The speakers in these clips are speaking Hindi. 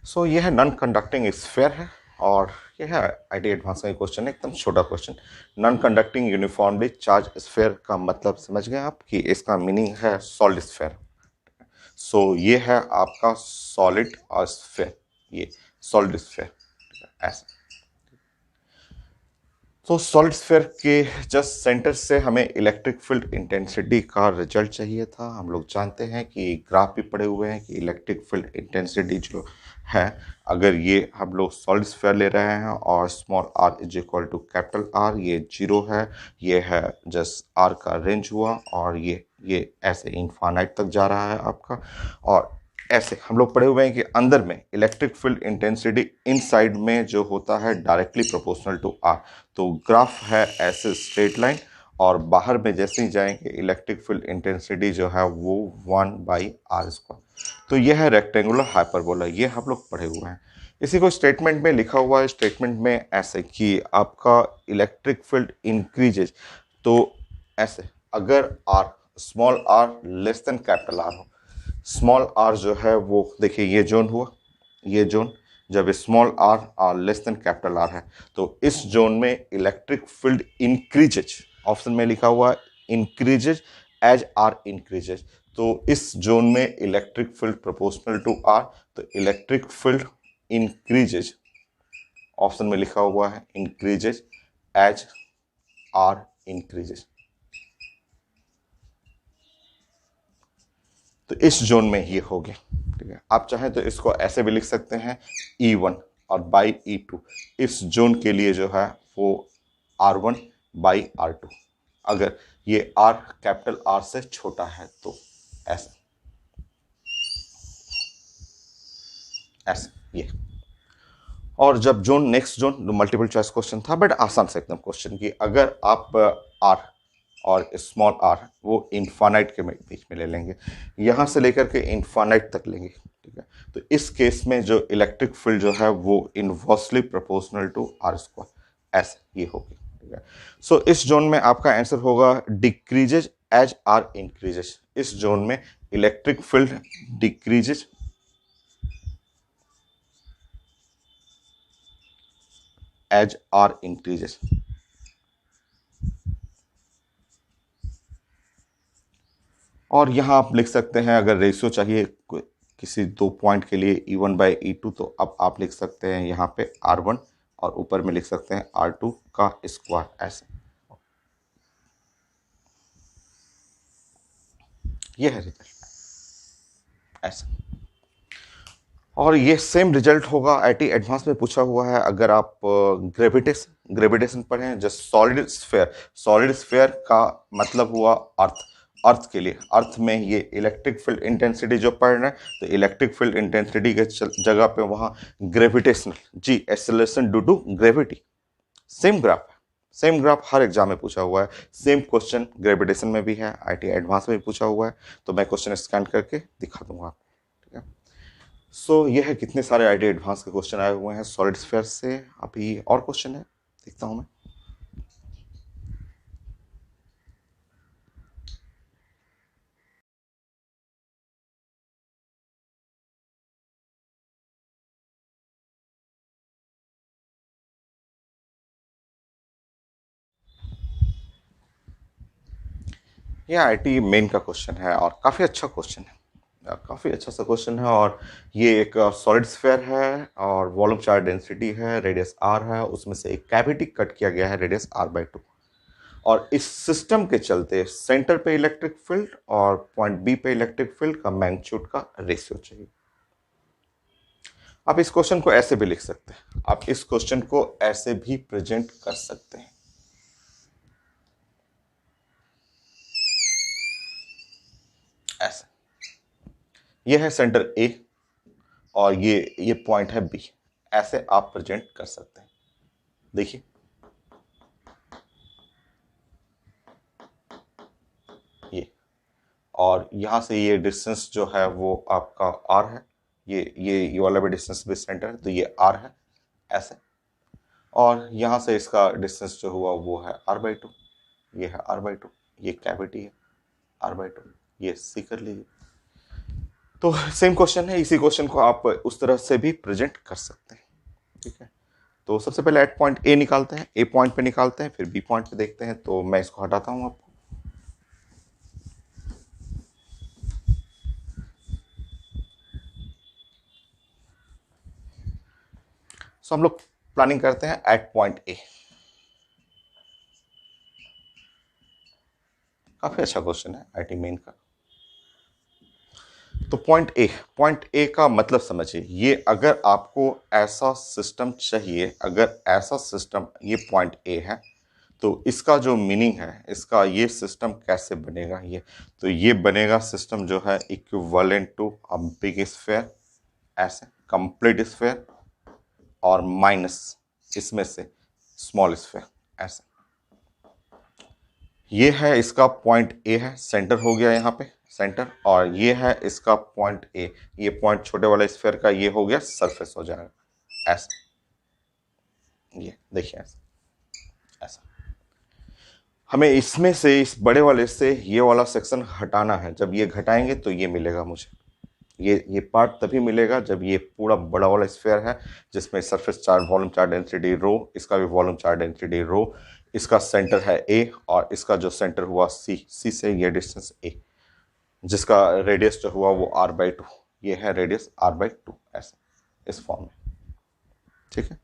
सो ये है नॉन कंडक्टिंग स्फीयर है, और ये है आईटी एडवांस का क्वेश्चन है, एकदम छोटा question. Non conducting uniformly charge sphere का मतलब समझ गए आप कि इसका मीनिंग है सॉलिड स्फीयर। सो ये है आपका सॉलिड और स्फीयर, ये सॉलिड स्फीयर ऐसा। तो सॉलिड स्फीयर के जस्ट सेंटर से हमें इलेक्ट्रिक फील्ड इंटेंसिटी का रिजल्ट चाहिए था। हम लोग जानते हैं कि ग्राफ भी पढ़े हुए हैं कि इलेक्ट्रिक फील्ड इंटेंसिटी जो है, अगर ये हम लोग सॉलिड स्फीयर ले रहे हैं और small r is equal to capital R, ये जीरो है, ये है जस्ट आर का रेंज हुआ, और ये ऐसे इनफाइनाइट तक जा रहा है आपका। और ऐसे हम लोग पढ़े हुए हैं कि अंदर में इलेक्ट्रिक फील्ड इंटेंसिटी इनसाइड में जो होता है डायरेक्टली प्रोपोर्शनल टू आर। तो ग्राफ है ऐसे स्ट्रेट लाइन, और बाहर में जैसे ही जाएंगे इलेक्ट्रिक फील्ड इंटेंसिटी जो है वो 1/r²। तो यह है रेक्टेंगुलर हाइपरबोला, ये हम लोग पढ़े हुए हैं। इसी को स्टेटमेंट में लिखा हुआ है, स्टेटमेंट में ऐसे कि आपका इलेक्ट्रिक फील्ड इंक्रीजेज। तो ऐसे अगर r small r less than capital R हो, स्मॉल आर जो है वो देखिए ये जोन हुआ, ये जोन जब small r r less than capital R है, तो इस जोन में इलेक्ट्रिक फील्ड इंक्रीजेज, ऑप्शन में लिखा हुआ है इंक्रीजेज एज आर इंक्रीजेज। तो इस जोन में electric field proportional to r, तो इलेक्ट्रिक फील्ड इंक्रीजेज, ऑप्शन में लिखा हुआ है इंक्रीजेज एज आर इंक्रीजेज। तो इस जोन में ये हो गया, ठीक है। आप चाहें तो इसको ऐसे भी लिख सकते हैं E1 और बाई E2, इस जोन के लिए जो है वो R1 बाई R2, अगर ये R कैपिटल R से छोटा है तो ऐसे ऐसे ये। और जब zone next zone multiple choice question था, बट आसान से एकदम क्वेश्चन की, अगर आप आर और स्मॉल आर वो इन्फानाइट के बीच में ले लेंगे, यहाँ से लेकर के इन्फानाइट तक लेंगे, ठीक है। तो इस केस में जो इलेक्ट्रिक फील्ड जो है वो इनवर्सली प्रोपोर्शनल टू R², ऐसे ये होगी, ठीक है। सो इस जोन में आपका आंसर होगा डिक्रीजेज एज आर इंक्रीजेज। इस जोन में electric field decreases as r increases. और यहाँ आप लिख सकते हैं, अगर रेशियो चाहिए किसी दो पॉइंट के लिए E1/E2, तो अब आप लिख सकते हैं यहाँ पे R1, और ऊपर में लिख सकते हैं R2 का स्क्वायर, ऐसे। ये है रिजल्ट ऐसे। और ये सेम रिजल्ट होगा, आईटी एडवांस में पूछा हुआ है, अगर आप ग्रेविटेशन पढ़ें, just solid sphere. Solid sphere का मतलब हुआ अर्थ, अर्थ के लिए, अर्थ में ये इलेक्ट्रिक फील्ड इंटेंसिटी जो पढ़ रहे हैं, तो इलेक्ट्रिक फील्ड इंटेंसिटी के जगह पे वहाँ gravitational g acceleration due to gravity. Same graph है, सेम ग्राफ हर एग्जाम में पूछा हुआ है, सेम क्वेश्चन ग्रेविटेशन में भी है, आईटी एडवांस में भी पूछा हुआ है। तो मैं क्वेश्चन स्कैन करके दिखा दूंगा आपको, ठीक है। सो ये है कितने सारे आईटी एडवांस के क्वेश्चन आए हुए हैं सॉलिड स्फीयर से। अभी और क्वेश्चन है, देखता हूं मैं। ये आईटी मेन का क्वेश्चन है, और काफ़ी अच्छा क्वेश्चन है, काफ़ी अच्छा सा क्वेश्चन है। और ये एक सॉलिड स्फीयर है, और वॉल्यूम चार्ज डेंसिटी है, रेडियस आर है, उसमें से एक कैविटी कट किया गया है रेडियस R/2। और इस सिस्टम के चलते सेंटर पे इलेक्ट्रिक फील्ड और पॉइंट बी पे इलेक्ट्रिक फील्ड का मैग्नीट्यूड का रेशियो चाहिए। आप इस क्वेश्चन को ऐसे भी लिख सकते हैं, आप इस क्वेश्चन को ऐसे भी प्रेजेंट कर सकते हैं, ऐसे। ये है सेंटर ए, और ये पॉइंट है बी, ऐसे आप प्रेजेंट कर सकते हैं। देखिए ये, और यहां से ये डिस्टेंस जो है वो आपका आर है, ये वाला भी डिस्टेंस भी सेंटर है, तो ये आर है, ऐसे। और यहां से इसका डिस्टेंस जो हुआ वो है R/2, ये है R/2, ये कैविटी है R/2, ये सी कर लीजिए। तो सेम क्वेश्चन है, इसी क्वेश्चन को आप उस तरह से भी प्रेजेंट कर सकते हैं। ठीक है, तो सबसे पहले एट पॉइंट ए निकालते हैं, ए पॉइंट पे निकालते हैं, फिर बी पॉइंट पे देखते हैं। तो मैं इसको हटाता हूं आपको। सो हम लोग प्लानिंग करते हैं एट पॉइंट ए। काफी अच्छा क्वेश्चन है आईटी मेन का। तो पॉइंट ए का मतलब समझिए, ये अगर आपको ऐसा सिस्टम चाहिए, अगर ऐसा सिस्टम ये पॉइंट ए है, तो इसका जो मीनिंग है, इसका ये सिस्टम कैसे बनेगा, तो ये बनेगा सिस्टम जो है equivalent to a big sphere, ऐसे कंप्लीट स्फीयर, और माइनस इसमें से स्मॉल स्फीयर, ऐसे। ये है इसका पॉइंट ए है, सेंटर हो गया यहाँ पे सेंटर, और ये है इसका पॉइंट ए, ये पॉइंट छोटे वाले स्फीयर का ये हो गया सरफेस हो जाएगा, ऐसा। ये देखिए ऐसा। हमें इसमें से, इस बड़े वाले से ये वाला सेक्शन हटाना है। जब ये घटाएंगे तो ये मिलेगा मुझे, ये पार्ट तभी मिलेगा जब ये पूरा बड़ा वाला स्फीयर है, जिसमें surface charge, volume charge density rho, इसका भी वॉल्यूम चार्ज डेंसिटी रो, इसका सेंटर है ए, और इसका जो सेंटर हुआ सी से ये डिस्टेंस ए, जिसका रेडियस जो हुआ वो r/2, ये है रेडियस r/2, ऐसे इस फॉर्म में। ठीक है,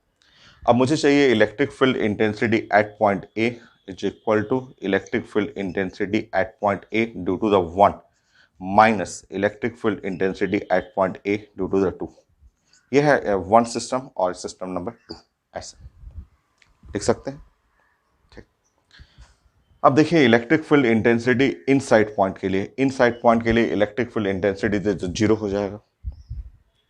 अब मुझे चाहिए electric field intensity at point A is equal to electric field intensity at point A due to the 1 minus electric field intensity at point A due to the 2। यह है वन सिस्टम और सिस्टम नंबर 2, ऐसे लिख सकते हैं। ठीक, अब देखिए electric field intensity inside point के लिए, इनसाइड पॉइंट के लिए इलेक्ट्रिक फील्ड इंटेंसिटी तो 0 हो जाएगा।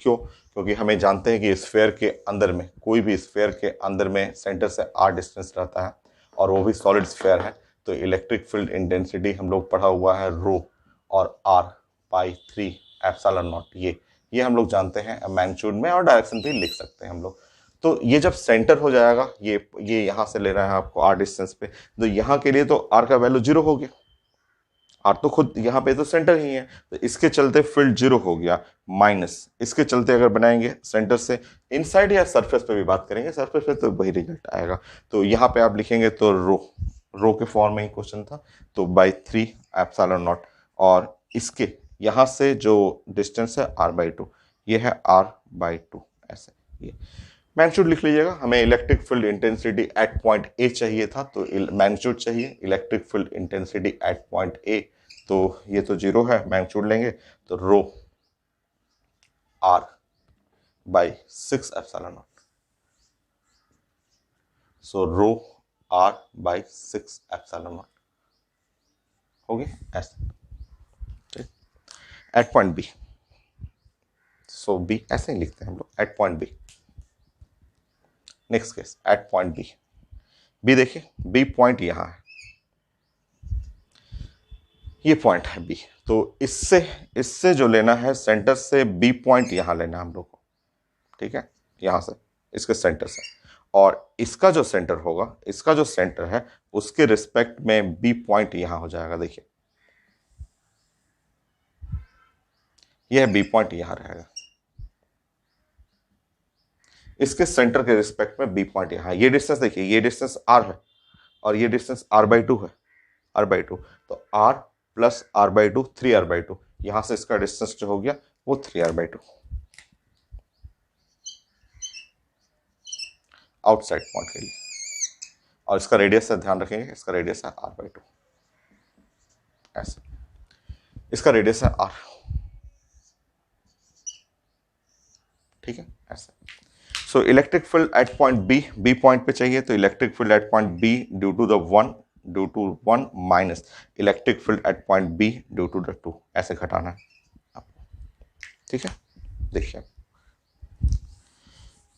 क्यों? क्योंकि हमें जानते हैं कि स्फीयर के अंदर में, कोई भी स्फीयर के अंदर में सेंटर से r डिस्टेंस रहता है, और वो भी सॉलिड स्फीयर है। तो इलेक्ट्रिक फील्ड इंटेंसिटी हम लोग पढ़ा हुआ है रो और r/3 एप्सिलॉन नॉट, ये हम लोग जानते हैं मैग्नीट्यूड में, और डायरेक्शन भी लिख सकते हैं हम लोग। तो ये जब सेंटर हो जाएगा, ये यहाँ से ले रहा है आपको r डिस्टेंस पे, तो यहाँ के लिए तो r का वैल्यू 0 हो गया, आर तो खुद यहाँ पे तो सेंटर ही है, तो इसके चलते फील्ड 0 हो गया, माइनस इसके चलते अगर बनाएंगे सेंटर से इनसाइड या सरफेस पे भी बात करेंगे, सरफेस पे तो वही रिजल्ट आएगा। तो यहाँ पे आप लिखेंगे तो रो के फॉर्म में ही क्वेश्चन था, तो बाई 3 एप्सिलॉन नॉट, और इसके यहाँ से जो डिस्टेंस है r/2, ये है r/2, ऐसे। ये मैग्नीट्यूड लिख लीजिएगा। हमें electric field intensity at point A चाहिए था, तो मैग्नीट्यूड चाहिए electric field intensity at point A, तो ये तो 0 है, मैग्नीट्यूड लेंगे तो rho r/6 epsilon naught, so rho r/6 epsilon naught हो गया ऐसे। At point B, so B ऐसे ही लिखते हैं हम लोग, at point B. Next case at point B देखिए, बी पॉइंट यहां है, ये पॉइंट है बी, तो इससे जो लेना है सेंटर से बी पॉइंट यहां लेना है हम लोग को। ठीक है, यहां से इसके सेंटर से, और इसका जो सेंटर होगा, इसका जो सेंटर है उसके रिस्पेक्ट में बी पॉइंट यहां हो जाएगा। देखिए यह बी पॉइंट यहां रहेगा, इसके सेंटर के रिस्पेक्ट में बी पॉइंट यहां। ये डिस्टेंस देखिए, ये डिस्टेंस r है और ये डिस्टेंस r/2 है, r/2, तो r प्लस r/2 3r/2, यहां से इसका डिस्टेंस जो हो गया वो 3r/2 आउटसाइड पॉइंट के लिए, और इसका रेडियस से ध्यान रखेंगे, इसका रेडियस है r/2, ऐसे इसका रेडियस है r। ठीक है, ऐसे। So electric field at point B point पे चाहिए, तो electric field at point B due to 1 minus electric field at point B due to the 2, ऐसे घटाना है आपको। ठीक है, देखिए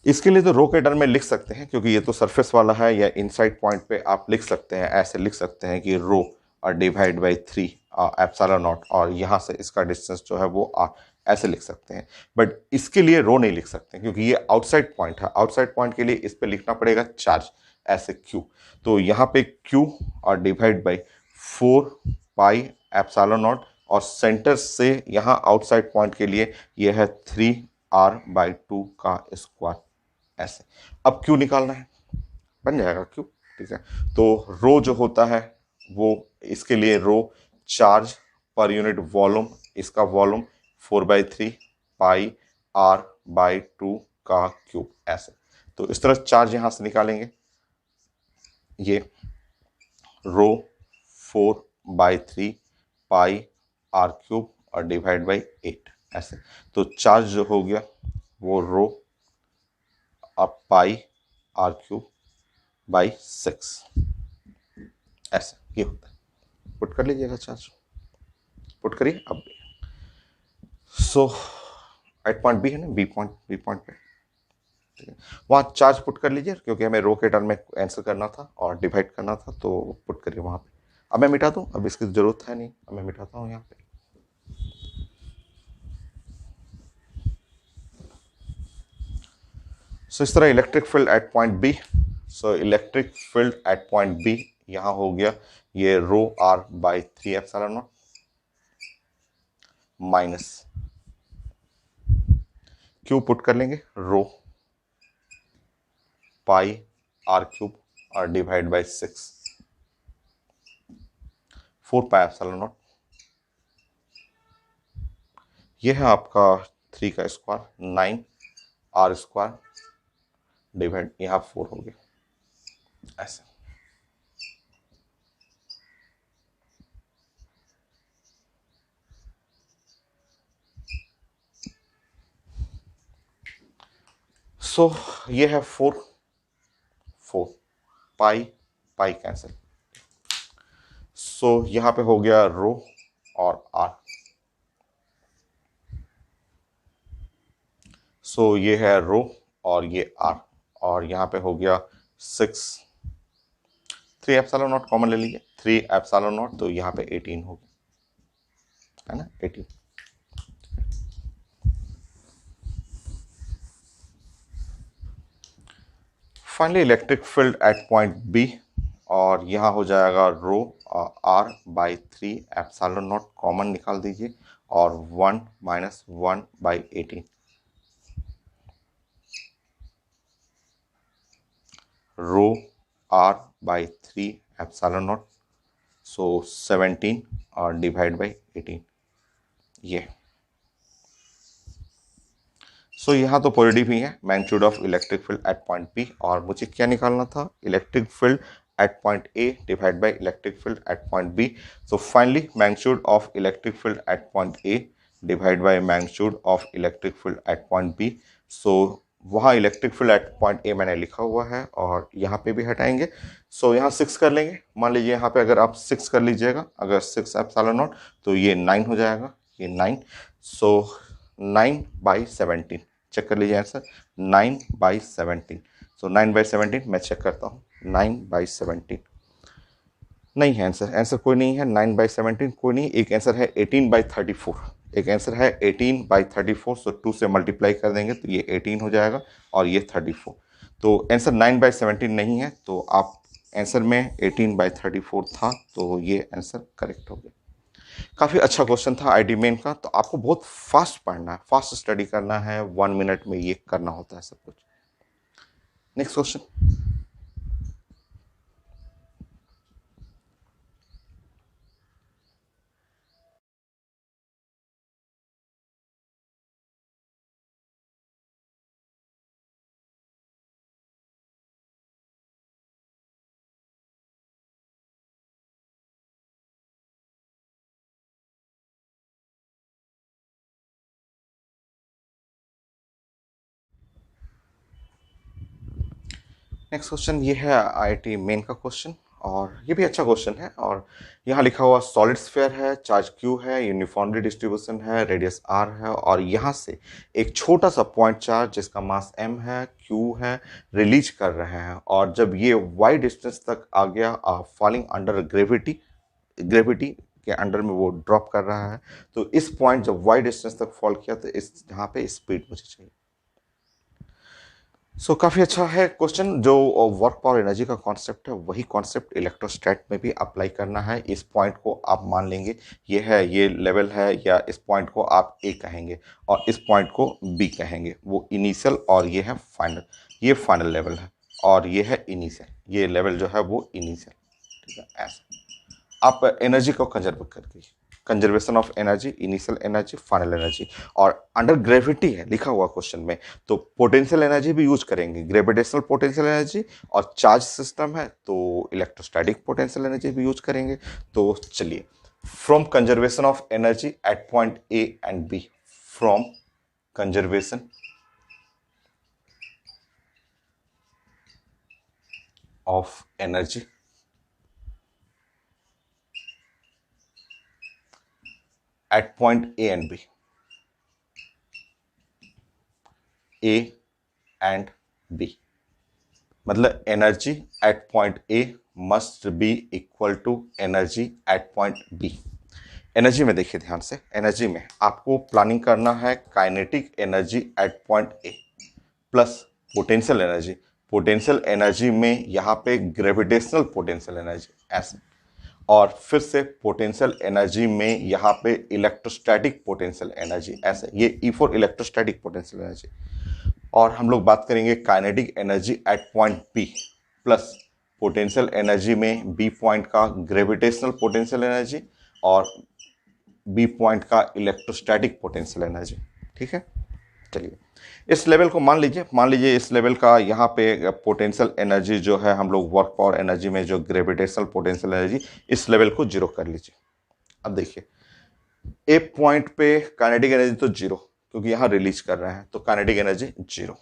इसके लिए तो रो के टर्म में लिख सकते हैं, क्योंकि ये तो सरफेस वाला है, या इनसाइड पॉइंट पे आप लिख सकते हैं, ऐसे लिख सकते हैं कि रो और डिवाइड बाई 3 एप्सिलॉन नॉट, और यहाँ से इसका डिस्टेंस जो है वो r, ऐसे लिख सकते हैं। बट इसके लिए रो नहीं लिख सकते, क्योंकि ये आउटसाइड पॉइंट है, आउटसाइड पॉइंट के लिए इस पे लिखना पड़ेगा चार्ज, ऐसे q, तो यहाँ पे q और divide by 4 pi epsilon naught, और सेंटर से यहाँ आउटसाइड पॉइंट के लिए ये है 3r/2 का स्क्वायर ऐसे। अब क्यू निकालना है, बन जाएगा क्यू, ठीक है। तो रो जो होता है वो, इसके लिए रो चार्ज पर यूनिट वॉल्यूम, इसका वॉल्यूम 4/3 पाई r/2 का क्यूब ऐसे। तो इस तरह चार्ज यहां से निकालेंगे, ये रो 4/3 पाई r³ और डिवाइड बाई 8 ऐसे। तो चार्ज जो हो गया वो रो और पाई r³ बाई 6 ऐसे ये होता है। पुट कर लीजिएगा चार्ज, पुट करिए अब। सो एट पॉइंट बी है ना, बी पॉइंट पे, ठीक है, वहाँ चार्ज पुट कर लीजिए क्योंकि हमें रो के टर्म में आंसर करना था और डिवाइड करना था, तो पुट करिए वहाँ पे। अब मैं मिटा दूँ, अब इसकी ज़रूरत है नहीं, अब मैं मिटाता हूँ यहाँ पे। सो इस तरह electric field at point B, so electric field at point B यहाँ हो गया ये ρr/3ε0 माइनस क्यू पुट कर लेंगे रो पाई r³ और डिवाइड बाई 6 4πε0। ये है आपका 3 का स्क्वायर 9r² डिवाइड यहाँ 4 हो गया ऐसे। सो ये है 4 पाई पाई कैंसिल। सो यहाँ पे हो गया रो और आर। सो ये है रो और ये आर, और यहाँ पे हो गया 6, 3ε0 कॉमन ले लीजिए, 3ε0 तो यहाँ पे 18 हो गया, है ना 18। Finally electric field at point B, और यहाँ हो जाएगा रो r/3ε0 कॉमन निकाल दीजिए, और 1 - 1/18 रो r/3ε0, सो 17 और डिवाइड बाई 18 ये। सो यहाँ तो पॉजिटिव ही है, magnitude of electric field at point B, और मुझे क्या निकालना था, electric field at point A divide by electric field at point B. So finally magnitude of electric field at point A divide by magnitude of electric field at point B. So वहाँ electric field at point A मैंने लिखा हुआ है और यहाँ पे भी हटाएंगे। सो यहाँ 6 कर लेंगे, मान लीजिए यहाँ पे अगर आप 6 कर लीजिएगा, अगर 6ε0 तो ये 9 हो जाएगा, ये 9। सो 9/17 चेक कर लीजिए आंसर, 9/17। सो 9/17 मैं चेक करता हूँ, 9/17 नहीं है आंसर, आंसर कोई नहीं है, 9/17 कोई नहीं। एक आंसर है 18/34, एक आंसर है 18/34। सो 2 से मल्टीप्लाई कर देंगे तो ये 18 हो जाएगा और ये 34। तो आंसर 9/17 नहीं है, तो आप आंसर में 18/34 था, तो ये आंसर करेक्ट हो गया। काफ़ी अच्छा क्वेश्चन था आईडी मेन का। तो आपको बहुत फास्ट पढ़ना है, फास्ट स्टडी करना है, 1 मिनट में ये करना होता है सब कुछ। Next question. नेक्स्ट क्वेश्चन ये है आईआईटी मेन का क्वेश्चन, और ये भी अच्छा क्वेश्चन है। और यहाँ लिखा हुआ सॉलिड स्फीयर है, चार्ज क्यू है, यूनिफॉर्मली डिस्ट्रीब्यूशन है, रेडियस आर है, और यहाँ से एक छोटा सा पॉइंट चार्ज जिसका मास एम है, क्यू है, रिलीज कर रहे हैं। और जब ये वाई डिस्टेंस तक आ गया, फॉलिंग अंडर ग्रेविटी, ग्रेविटी के अंडर में वो ड्रॉप कर रहा है। तो इस पॉइंट जब वाई डिस्टेंस तक फॉल किया तो इस यहाँ पे स्पीड मुझे चाहिए। काफी अच्छा है क्वेश्चन। जो वर्क पावर एनर्जी का कॉन्सेप्ट है वही कॉन्सेप्ट इलेक्ट्रोस्टैट में भी अप्लाई करना है। इस पॉइंट को आप मान लेंगे ये है, ये लेवल है, या इस पॉइंट को आप ए कहेंगे और इस पॉइंट को बी कहेंगे। वो इनिशियल और ये है फाइनल, ये फाइनल लेवल है और ये है इनिशियल, ये लेवल जो है वो इनिशियल। ठीक है, ऐसा आप एनर्जी को कंजर्व करके, conservation of energy, initial energy, final energy. और अंडर ग्रेविटी है लिखा हुआ क्वेश्चन में, तो पोटेंशियल एनर्जी भी यूज करेंगे, ग्रेविटेशनल पोटेंशियल एनर्जी। और चार्ज सिस्टम है तो इलेक्ट्रोस्टैटिक पोटेंशियल एनर्जी भी यूज करेंगे। तो चलिए, from conservation of energy at point A and B, from conservation of energy at point A and B, A and B, मतलब energy at point A must be equal to energy at point B. Energy में देखिए ध्यान से, एनर्जी में आपको प्लानिंग करना है kinetic energy at point A plus potential energy. Potential energy में यहाँ पे ग्रेविटेशनल पोटेंशियल एनर्जी ऐसे, और फिर से पोटेंशियल एनर्जी में यहाँ पे इलेक्ट्रोस्टैटिक पोटेंशियल एनर्जी ऐसे, ये E for electrostatic potential energy. और हम लोग बात करेंगे kinetic energy at point P plus potential energy में बी पॉइंट का ग्रेविटेशनल पोटेंशियल एनर्जी और बी पॉइंट का इलेक्ट्रोस्टैटिक पोटेंशियल एनर्जी। ठीक है, चलिए इस लेवल को मान लीजिए इस लेवल का यहाँ पे पोटेंशियल एनर्जी जो है, हम लोग वर्क पावर एनर्जी में जो ग्रेविटेशनल पोटेंशियल एनर्जी, इस लेवल को जीरो कर लीजिए। अब देखिए ए पॉइंट पे काइनेटिक एनर्जी तो जीरो, क्योंकि यहाँ रिलीज कर रहे हैं तो काइनेटिक एनर्जी जीरो।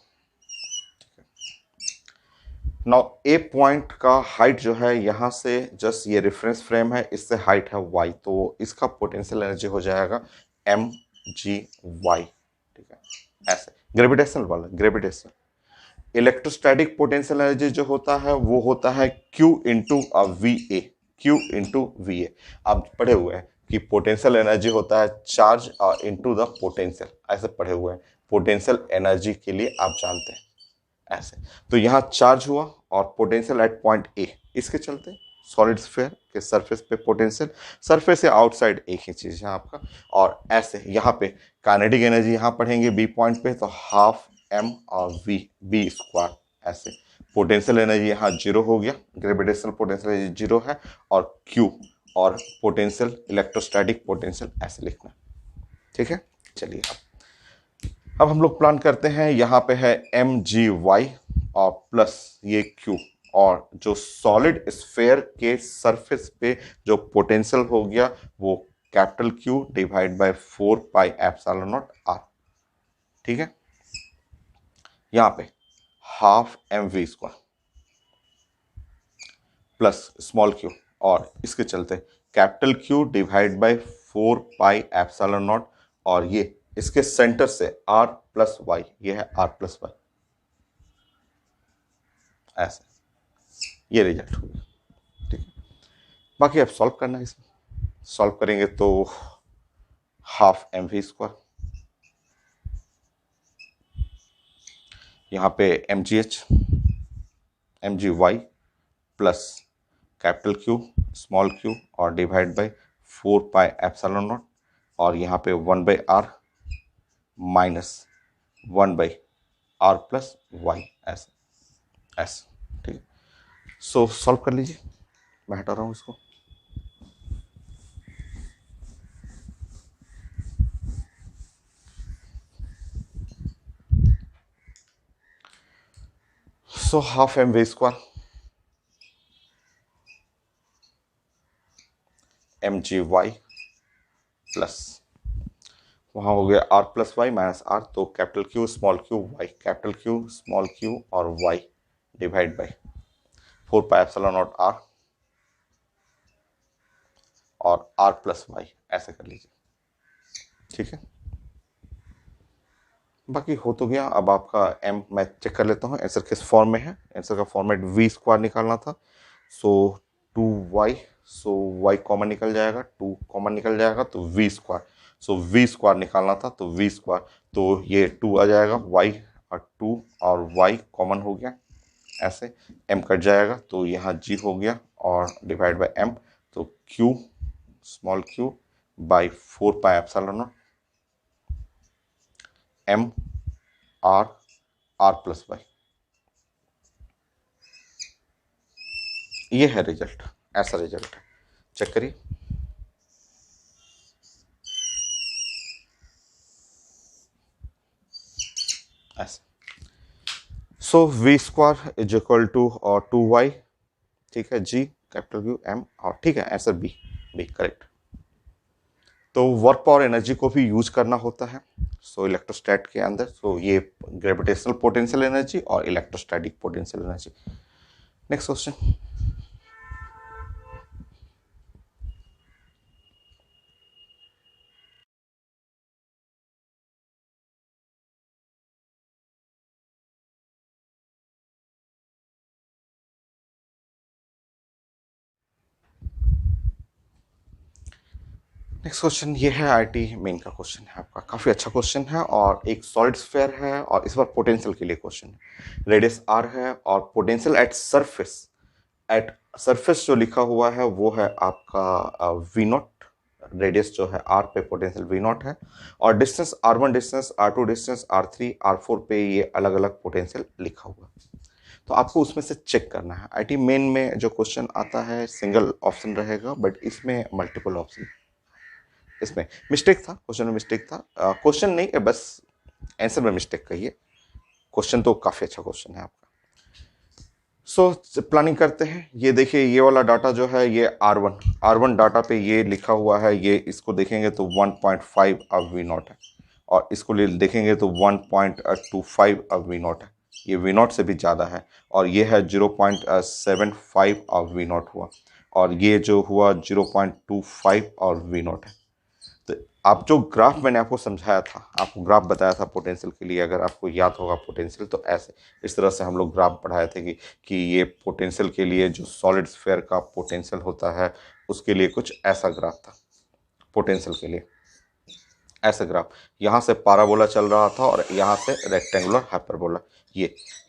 नाउ ए पॉइंट का हाइट जो है यहाँ से, जस्ट ये रेफरेंस फ्रेम है, इससे हाइट है y, तो इसका पोटेंशियल एनर्जी हो जाएगा एम जी वाई। ठीक है, ऐसे ग्रेविटेशनल वाला, ग्रेविटेशनल। इलेक्ट्रोस्टैटिक पोटेंशियल एनर्जी जो होता है वो होता है Q into V A, Q into V A. आप पढ़े हुए हैं कि पोटेंशियल एनर्जी होता है चार्ज इंटू द पोटेंशियल, ऐसे पढ़े हुए हैं। पोटेंशियल एनर्जी के लिए आप जानते हैं ऐसे। तो यहाँ चार्ज हुआ और पोटेंशियल एट पॉइंट ए, इसके चलते सॉलिड स्फीयर के सरफेस पे पोटेंशियल, सरफेस से आउटसाइड एक ही चीज है आपका। और ऐसे यहाँ पे काइनेटिक एनर्जी यहाँ पढ़ेंगे बी पॉइंट पे, तो हाफ एम और वी बी स्क्वायर ऐसे। पोटेंशियल एनर्जी यहाँ जीरो हो गया, ग्रेविटेशनल पोटेंशियल एनर्जी जीरो है, और क्यू और पोटेंशियल इलेक्ट्रोस्टैटिक पोटेंशियल ऐसे लिखना। ठीक है, चलिए अब हम लोग प्लान करते हैं। यहाँ पे है एम जी वाई और प्लस ये क्यू, और जो सॉलिड स्फेयर के सरफेस पे जो पोटेंशियल हो गया वो capital Q divide by 4 pi epsilon naught r. ठीक है, यहाँ पे half M we square plus small Q, और इसके चलते capital Q divide by 4 pi epsilon naught, और ये इसके सेंटर से r प्लस वाई, ये है r प्लस वाई ऐसे, ये रिजल्ट हो गया। ठीक है, बाकी अब सॉल्व करना है। इसमें सॉल्व करेंगे तो हाफ एम वी स्क्वायर, यहाँ पे M G H, M G Y plus capital Q small Q और divide by 4 pi epsilon naught, और यहाँ पे 1 by R minus 1 by R plus Y ऐसे ऐसे। ठीक है, सो सॉल्व कर लीजिए, मैं हटा रहा हूँ इसको। So half M we square M G Y plus, वहाँ हो गया r plus Y minus R, तो capital Q small Q Y, capital Q small Q और Y divide by 4 pi epsilon naught R और r प्लस वाई ऐसे कर लीजिए। ठीक है, बाकी हो तो गया। अब आपका m मैं चेक कर लेता हूँ आंसर किस फॉर्म में है। आंसर का फॉर्मेट वी स्क्वायर निकालना था, सो 2y, सो y कॉमन निकल जाएगा, 2 कॉमन निकल जाएगा तो v square, so v square निकालना था तो वी स्क्वायर, तो ये 2 आ जाएगा, y और 2 और y कॉमन हो गया, ऐसे m कट जाएगा तो यहाँ g हो गया और डिवाइड बाय m, तो q small q by 4 pi epsilon naught m r r plus y. ये है रिजल्ट, ऐसा रिजल्ट है, चेक करिए। ऐसा so v square is equal to और 2y, ठीक है, g कैपिटल Q m और ठीक है आंसर बी, बी करेक्ट। तो वर्क पावर एनर्जी को भी यूज करना होता है सो इलेक्ट्रोस्टैट के अंदर, सो ये ग्रेविटेशनल पोटेंशियल एनर्जी और electrostatic potential energy. Next question. Next question ये है आईटी मेन का क्वेश्चन है आपका, काफी अच्छा क्वेश्चन है और एक सॉलिड स्फीयर है और इस बार पोटेंशियल के लिए क्वेश्चन है। रेडियस आर है और पोटेंशियल एट सरफेस जो लिखा हुआ है वो है आपका वी नॉट, रेडियस जो है आर पे पोटेंशियल वी नॉट है और distance r1 distance, r2 distance, r3 r4 पे ये अलग अलग पोटेंशियल लिखा हुआ है। तो आपको उसमें से चेक करना है। आईटी मेन में जो क्वेश्चन आता है सिंगल ऑप्शन रहेगा बट इसमें मल्टीपल ऑप्शन, इसमें मिस्टेक था, क्वेश्चन में मिस्टेक था, क्वेश्चन नहीं है बस आंसर में मिस्टेक कहिए। क्वेश्चन तो काफी अच्छा क्वेश्चन है आपका। सो प्लानिंग करते हैं। ये देखिए ये वाला डाटा जो है ये R1 डाटा पे ये लिखा हुआ है, ये इसको देखेंगे तो 1.5 अब वी नॉट है और इसको देखेंगे तो 1.25 अब वी नॉट है, ये वी नॉट से भी ज़्यादा है और ये है 0.75 अब वी नॉट हुआ और ये जो हुआ 0.25 और वी नॉट है। तो आप जो ग्राफ मैंने आपको समझाया था, आपको ग्राफ बताया था पोटेंशियल के लिए, अगर आपको याद होगा पोटेंशियल, तो ऐसे इस तरह से हम लोग ग्राफ पढ़ाए थे कि ये पोटेंशियल के लिए जो सॉलिड स्फीयर का पोटेंशियल होता है उसके लिए कुछ ऐसा ग्राफ था। पोटेंशियल के लिए ऐसा ग्राफ, यहाँ से पाराबोला चल रहा था और यहाँ से रेक्टेंगुलर हाइपरबोला,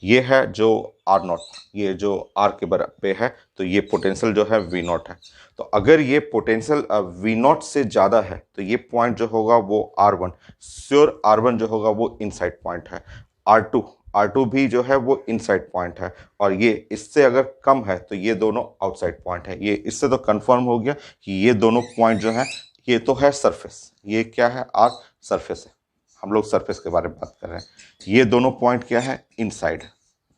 ये है जो आर नॉट, ये जो आर के बराबर पे है, तो ये पोटेंशियल जो है वी नॉट है। तो अगर ये पोटेंशियल वी नॉट से ज़्यादा है तो ये पॉइंट जो होगा वो R1 श्योर, R1 जो होगा वो इनसाइड पॉइंट है, R2 भी जो है वो इनसाइड पॉइंट है और ये इससे अगर कम है तो ये दोनों आउटसाइड पॉइंट है। ये इससे तो कंफर्म हो गया कि ये दोनों पॉइंट जो है, ये तो है सरफेस, ये क्या है आर सरफेस है, हम लोग सरफेस के बारे में बात कर रहे हैं। ये दोनों पॉइंट क्या है इनसाइड।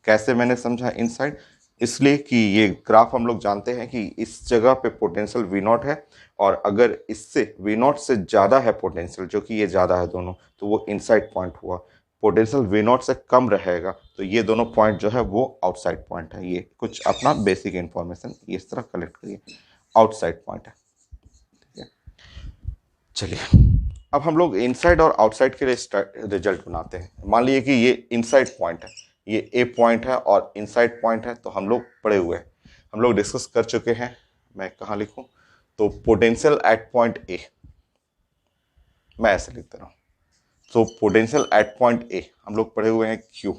कैसे मैंने समझा इनसाइड, इसलिए कि ये ग्राफ हम लोग जानते हैं कि इस जगह पे पोटेंशियल वी नॉट है और अगर इससे वी नॉट से ज़्यादा है पोटेंशियल, जो कि ये ज़्यादा है दोनों, तो वो इनसाइड पॉइंट हुआ। पोटेंशियल वी नॉट से कम रहेगा तो ये दोनों पॉइंट जो है वो आउटसाइड पॉइंट है। ये कुछ अपना बेसिक इंफॉर्मेशन इस तरह कलेक्ट करिए, आउटसाइड पॉइंट है। चलिए अब हम लोग इनसाइड और आउटसाइड के लिए रिजल्ट बनाते हैं। मान लीजिए कि ये इनसाइड पॉइंट है, ये ए पॉइंट है और इनसाइड पॉइंट है, तो हम लोग पढ़े हुए हैं, हम लोग डिस्कस कर चुके हैं। मैं कहाँ लिखूं, तो पोटेंशियल एट पॉइंट ए, मैं ऐसे लिख दे रहा हूँ। तो पोटेंशियल एट पॉइंट ए हम लोग पढ़े हुए हैं Q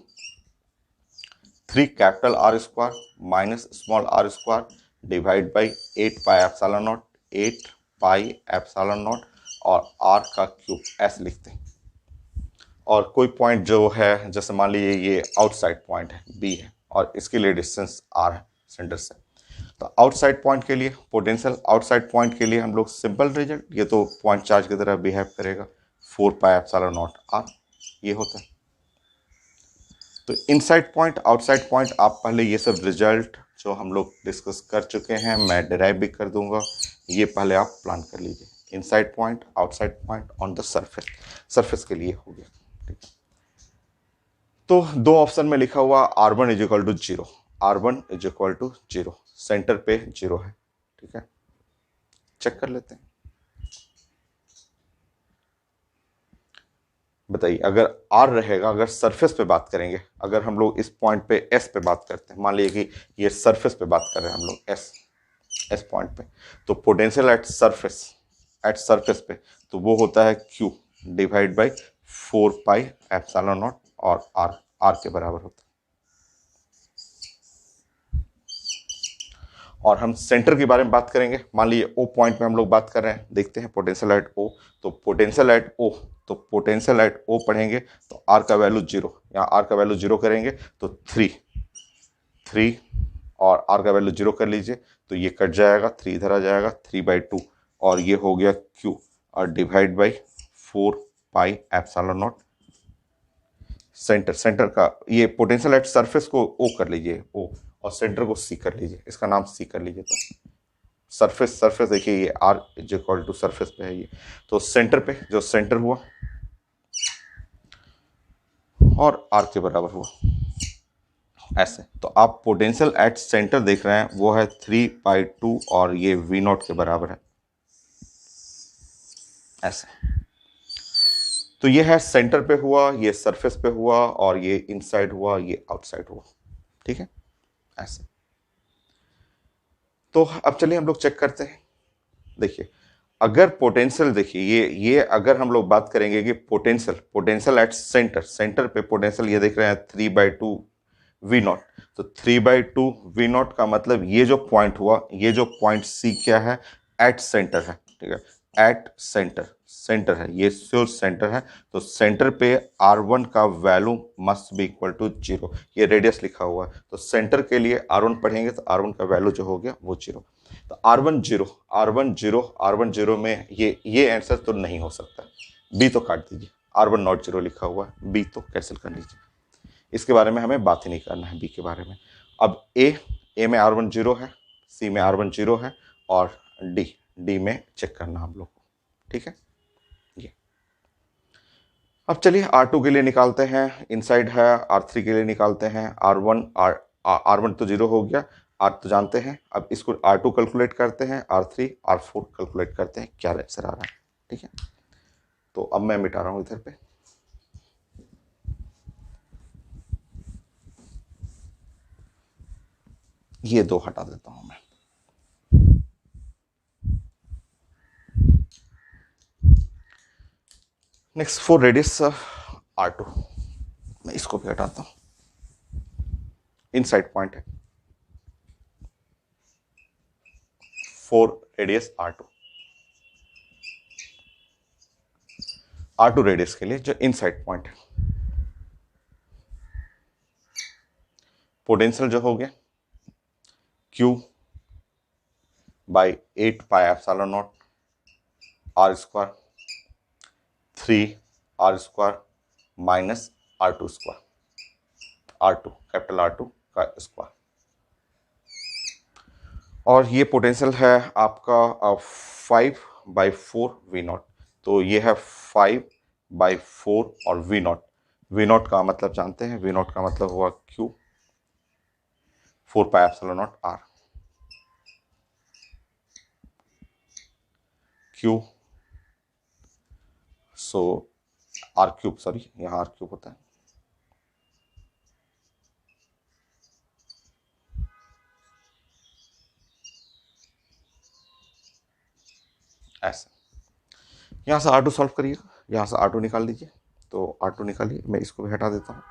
3 capital R square minus small r square divide by 8 pi epsilon naught, 8 pi epsilon naught और आर का क्यूब, ऐसे लिखते हैं। और कोई पॉइंट जो है, जैसे मान लीजिए ये आउटसाइड पॉइंट है बी है और इसके लिए डिस्टेंस आर है सेंटर से, तो आउटसाइड पॉइंट के लिए पोटेंशियल, आउटसाइड पॉइंट के लिए हम लोग सिंपल रिजल्ट, ये तो पॉइंट चार्ज की तरह बिहेव करेगा, 4 पाई एप्सिलॉन नॉट आर, ये होता है। तो इनसाइड पॉइंट आउटसाइड पॉइंट आप पहले ये सब रिजल्ट जो हम लोग डिस्कस कर चुके हैं, मैं डिराइव भी कर दूंगा, ये पहले आप प्लान कर लीजिए। Inside point outside point on the surface, surface के लिए हो गया, ठीक है। तो दो ऑप्शन में लिखा हुआ R1 is equal to 0, R1 is equal to 0, center पे 0 है, ठीक है। चेक कर लेते हैं, बताइए अगर R रहेगा, अगर सरफेस पे बात करेंगे, अगर हम लोग इस पॉइंट पे S पे बात करते हैं, मान लीजिए कि ये सरफेस पे बात कर रहे हैं हम लोग S पॉइंट पे, तो पोटेंशियल एट सरफेस पे तो वो होता है Q divide by 4 pi epsilon naught और आर के बराबर होता है। और हम सेंटर के बारे में बात करेंगे। मान लीजिए ओ पॉइंट में हम लोग बात कर रहे हैं, देखते हैं पोटेंशियल एट ओ। तो पोटेंशियल एट ओ, तो पोटेंशियल एट ओ पढ़ेंगे तो आर का वैल्यू 0, यहाँ आर का वैल्यू 0 करेंगे तो 3 और आर का वैल्यू 0 कर लीजिए तो ये कट जाएगा, 3 इधर आ जाएगा, 3/2 और ये हो गया Q और divide by 4 pi epsilon not. Centre का ये पोटेंशियल एट सरफेस को ओ कर लीजिए, ओ, और सेंटर को सी कर लीजिए, इसका नाम सी कर लीजिए। तो सरफेस देखिए ये r is equal to surface पे है ये, तो सेंटर पे जो सेंटर हुआ और आर के बराबर हुआ ऐसे। तो आप पोटेंशियल एट सेंटर देख रहे हैं वो है 3/2 और ये V0 के बराबर है ऐसे। तो ये है सेंटर पे हुआ, ये सरफेस पे हुआ और ये इनसाइड हुआ, ये आउटसाइड हुआ, ठीक है ऐसे। तो अब चलिए हम लोग चेक करते हैं। देखिए अगर पोटेंशियल, देखिए ये अगर हम लोग बात करेंगे कि पोटेंशियल एट सेंटर पे पोटेंशियल ये देख रहे हैं 3/2 V0, तो 3/2 V0 का मतलब ये जो पॉइंट हुआ, ये जो पॉइंट सी क्या है, एट सेंटर है, ठीक है, एट सेंटर है, ये जो सेंटर है। तो सेंटर पे R1 का value must be equal to 0, ये रेडियस लिखा हुआ है। तो सेंटर के लिए R1 पढ़ेंगे तो R1 का वैल्यू जो हो गया वो 0। तो R1 0 में ये आंसर तो नहीं हो सकता, बी तो काट दीजिए, R1 नॉट 0 लिखा हुआ है, बी तो कैंसिल कर लीजिए, इसके बारे में हमें बात ही नहीं करना है बी के बारे में। अब ए में R1 0 है, सी में R1 0 है और डी में चेक करना हम लोग को, ठीक है ये। अब चलिए R2 के लिए निकालते हैं, इनसाइड है, R3 के लिए निकालते हैं। R1 तो 0 हो गया, R तो जानते हैं, अब इसको R2 कैलकुलेट करते हैं, R3 R4 कैलकुलेट करते हैं, क्या आंसर आ रहा है, ठीक है। तो अब मैं मिटा रहा हूं इधर पे, ये 2 हटा देता हूं मैं। नेक्स्ट फॉर रेडियस R2, मैं इसको भी हटाता हूं, इनसाइड पॉइंट है, फॉर रेडियस R2 रेडियस के लिए जो इनसाइड पॉइंट है, पोटेंशियल जो हो गया Q by 8 pi epsilon not R² 3 R² minus R2 square, R2 capital R2 का स्क्वायर। और ये पोटेंशियल है आपका 5/4 V0, तो ये है 5/4 और V0 का मतलब जानते हैं, V0 का मतलब हुआ Q 4 pi epsilon naught R, Q सो R3, सॉरी यहाँ R3 होता है ऐसे। यहाँ से R2 सॉल्व करिएगा, यहाँ से R2 निकाल लीजिए, तो R2 निकालिए, मैं इसको भी हटा देता हूँ।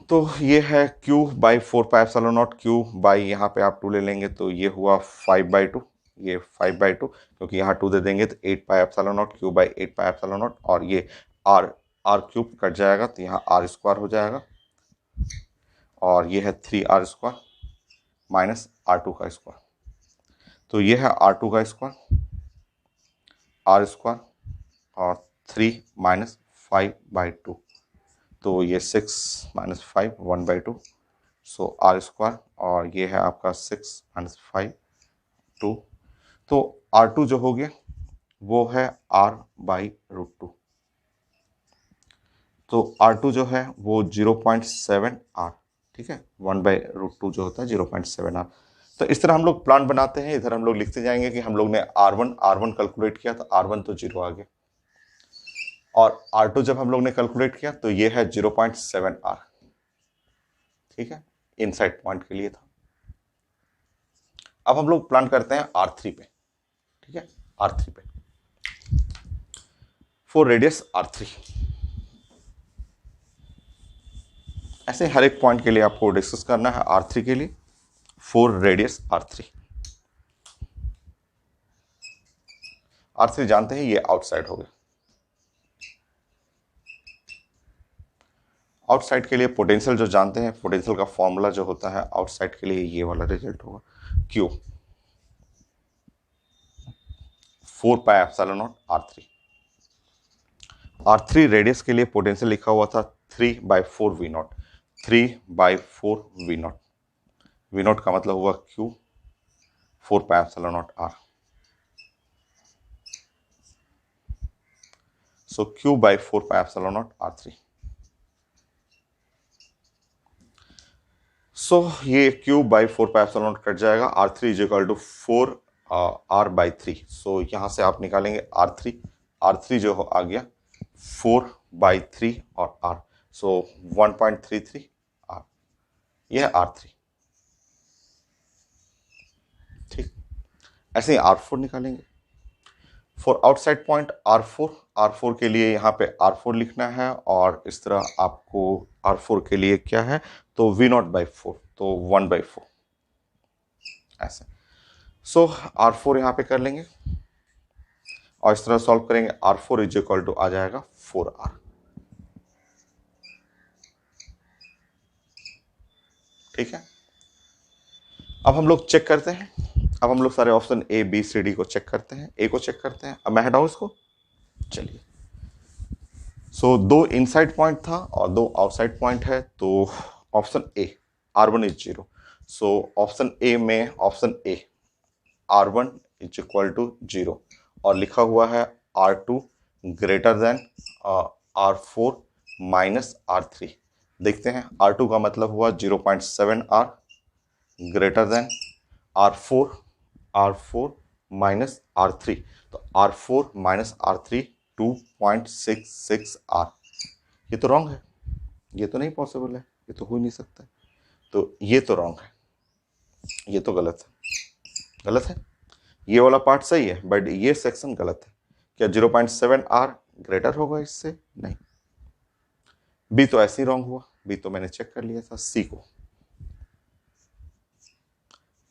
तो ये है Q by 4 pi epsilon not, Q by यहाँ पे आप 2 ले लेंगे तो ये हुआ 5/2, ये 5/2 क्योंकि यहाँ 2 दे देंगे तो 8 pi epsilon not, Q by 8 pi epsilon naught और ये R³ कट जाएगा तो यहाँ R² हो जाएगा और ये है 3R² माइनस R2 का स्क्वायर, तो ये है R2 का स्क्वायर, R² और 3 माइनस 5/2, तो ये 6 माइनस 5 1/2, सो R² और ये है आपका 6 माइनस 5 2, तो R2 जो हो गया वो है R/√2, तो R2 जो है वो 0.7 R, ठीक है, 1/√2 जो होता है 0.7 R। तो इस तरह हम लोग प्लान बनाते हैं, इधर हम लोग लिखते जाएंगे कि हम लोग ने R1 कैलकुलेट किया तो R1 तो 0 आ गया और R2 जब हम लोग ने कैलकुलेट किया तो ये है 0.7 R, ठीक है, इनसाइड पॉइंट के लिए था। अब हम लोग प्लान करते हैं R3 पे, ठीक है, R3 पे फॉर रेडियस R3। ऐसे हर एक पॉइंट के लिए आपको डिस्कस करना है R3 के लिए, फॉर रेडियस R3। R3 जानते हैं ये आउटसाइड हो गया। आउटसाइड के लिए पोटेंशियल जो जानते हैं, पोटेंशियल का फॉर्मूला जो होता है आउटसाइड के लिए ये वाला रिजल्ट होगा, Q 4πε0 R3। R3 रेडियस के लिए पोटेंशियल लिखा हुआ था 3/4 V0, 3/4 V0। V0 का मतलब हुआ Q 4πε0 R। सो Q/4πε0 R3। सो ये Q/4πε0 कट जाएगा, R3 is equal to 4R/3। सो यहां से आप निकालेंगे R3 जो आ गया 4/3 और R, सो 1.33 R, यह है R3। ठीक, ऐसे ही R4 निकालेंगे। फॉर आउटसाइड पॉइंट R4 के लिए यहाँ पे R4 लिखना है, और इस तरह आपको R4 के लिए क्या है तो V0/4, तो 1/4 ऐसे। सो R4 यहाँ पे कर लेंगे और इस तरह सॉल्व करेंगे। R4 इज इक्वल टू आ जाएगा 4R। ठीक है, अब हम लोग चेक करते हैं। अब हम लोग सारे option A B C D को चेक करते हैं। A को चेक करते हैं, अब मैं हटाऊं इसको, चलिए। सो 2 इनसाइड पॉइंट था और 2 आउटसाइड पॉइंट है, तो option A R1 is 0। So option A में option A R1 is equal to 0 और लिखा हुआ है R2 greater than R4 minus R3। देखते हैं, R2 का मतलब हुआ 0.7 R greater than R4 minus R3, तो R4 माइनस R3 2.66 R। ये तो रॉन्ग है, ये तो नहीं पॉसिबल है, ये तो हो ही नहीं सकता, तो ये तो रॉन्ग है, ये तो गलत है। ये वाला पार्ट सही है बट ये सेक्शन गलत है। क्या 0.7 R ग्रेटर होगा इससे? नहीं। बी तो ऐसे ही रॉन्ग हुआ, बी तो मैंने चेक कर लिया था। सी को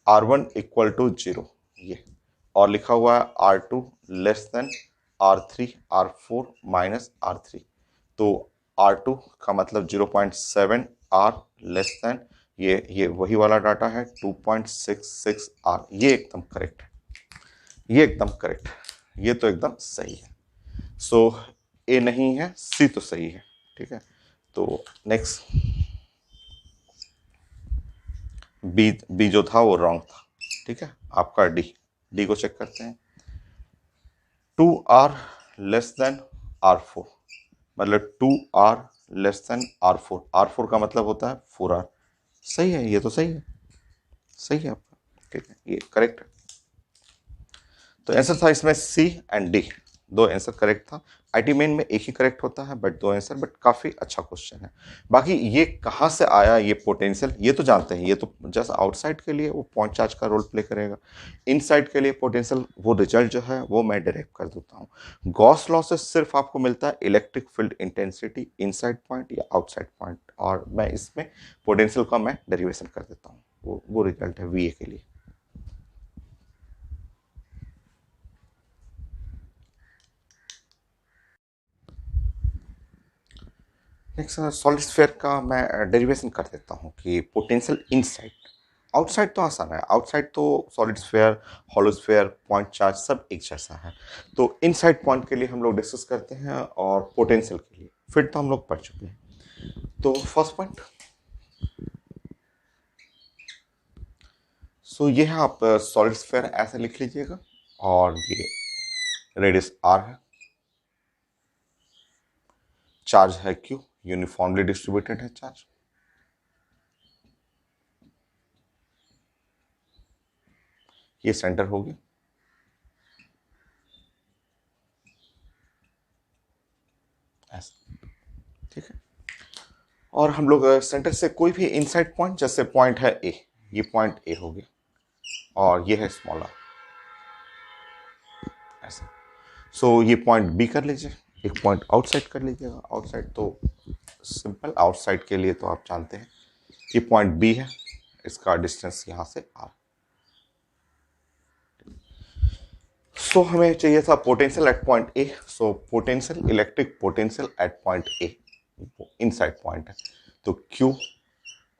R1 इक्वल टू 0 ये, और लिखा हुआ है R2 less than R3 R4 minus R3, तो R2 का मतलब 0.7 R लेस देन ये वही वाला डाटा है 2.66 R। ये एकदम करेक्ट है, ये एकदम करेक्ट है, ये तो एकदम सही है। सो ए नहीं है, सी तो सही है। ठीक है, तो नेक्स्ट बी जो था वो रॉन्ग था। ठीक है, आपका डी को चेक करते हैं। 2R लेस देन R4, मतलब 2R less than R4, R4 का मतलब होता है 4R। सही है, ये तो सही है, सही है आपका। ठीक है, ये करेक्ट है। तो आंसर था इसमें सी एंड डी, 2 आंसर करेक्ट था। आईटी मेन में एक ही करेक्ट होता है बट 2 आंसर, बट काफी अच्छा क्वेश्चन है। बाकी ये कहाँ से आया ये पोटेंशियल, ये तो जानते हैं, ये तो जस्ट आउटसाइड के लिए वो पॉइंट चार्ज का रोल प्ले करेगा। इनसाइड के लिए पोटेंशियल वो रिजल्ट जो है वो मैं डायरेक्ट कर देता हूँ। गॉस लॉ से सिर्फ आपको मिलता है electric field intensity inside point या आउटसाइड पॉइंट, और मैं इसमें पोटेंशियल का मैं डेरिवेशन कर देता हूँ। वो रिजल्ट है VA के लिए। नेक्स्ट सॉलिड स्फीयर का मैं डेरिवेशन कर देता हूँ कि पोटेंशियल इनसाइड, आउटसाइड तो आसान है, आउटसाइड तो solid sphere, hollow sphere, point charge सब एक जैसा है। तो इनसाइड पॉइंट के लिए हम लोग डिस्कस करते हैं और पोटेंशियल के लिए फिर तो हम लोग पढ़ चुके हैं। तो फर्स्ट पॉइंट, सो ये है, आप सॉलिड स्फीयर ऐसे लिख लीजिएगा और ये रेडियस R है, चार्ज है Q, यूनिफॉर्मली डिस्ट्रीब्यूटेड है चार्ज। ये सेंटर हो गया, ऐसा। ठीक है, और हम लोग सेंटर से कोई भी इनसाइड पॉइंट, जैसे पॉइंट है A, ये पॉइंट A हो गया और ये है स्मॉल r, ऐसा। सो ये पॉइंट B कर लीजिए, एक पॉइंट आउटसाइड कर लीजिएगा। आउटसाइड तो सिंपल, आउटसाइड के लिए तो आप जानते हैं ये पॉइंट बी है, इसका डिस्टेंस यहाँ से आर। सो हमें चाहिए था potential at point A. So potential, electric potential at point A inside point है, तो Q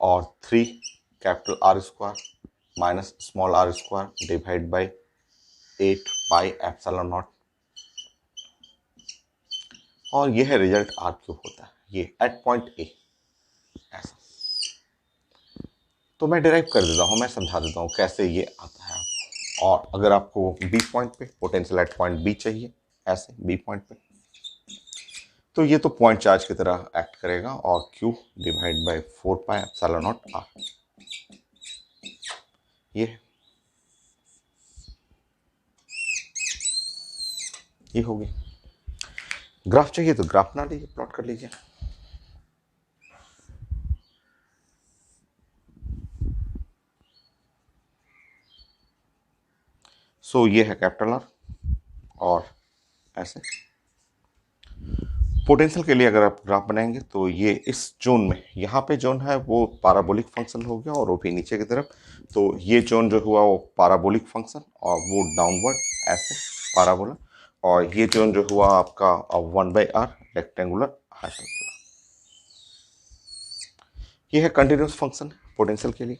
और 3 capital R square minus small r square divide by 8 pi epsilon naught, और यह है रिजल्ट आर क्यूब होता है, ये एट पॉइंट ए ऐसा। तो मैं डिराइव कर देता हूँ, मैं समझा देता हूँ कैसे ये आता है आपको। और अगर आपको बी पॉइंट पे पोटेंशियल एट पॉइंट बी चाहिए, ऐसे बी पॉइंट पे, तो ये तो पॉइंट चार्ज की तरह एक्ट करेगा, और Q divide by 4 pi epsilon naught r, ये होगी। ग्राफ चाहिए तो ग्राफ बना लीजिए, प्लॉट कर लीजिए। सो ये है कैपिटल आर, और ऐसे पोटेंशियल के लिए अगर आप ग्राफ बनाएंगे तो ये इस जोन में, यहाँ पे जोन है वो पाराबोलिक फंक्शन हो गया, और वो भी नीचे की तरफ, तो ये जोन जो हुआ वो पाराबोलिक फंक्शन और वो डाउनवर्ड ऐसे पाराबोला, और ये जोन जो हुआ आपका 1/r रेक्टेंगुलर हाइपरबोला। ये है कंटिन्यूस फंक्शन पोटेंशियल के लिए।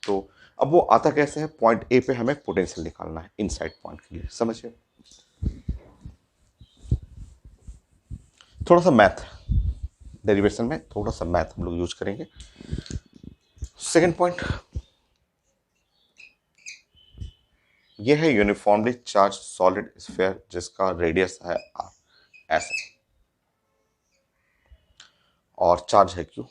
तो अब वो आता कैसे है, पॉइंट ए पे हमें पोटेंशियल निकालना है इनसाइड पॉइंट के लिए, समझिए। थोड़ा सा मैथ, डेरिवेशन में थोड़ा सा मैथ हम लोग यूज करेंगे। सेकेंड पॉइंट, यह है यूनिफॉर्मली चार्ज सॉलिड स्फीयर जिसका रेडियस है आर, ऐसे, और चार्ज है क्यू।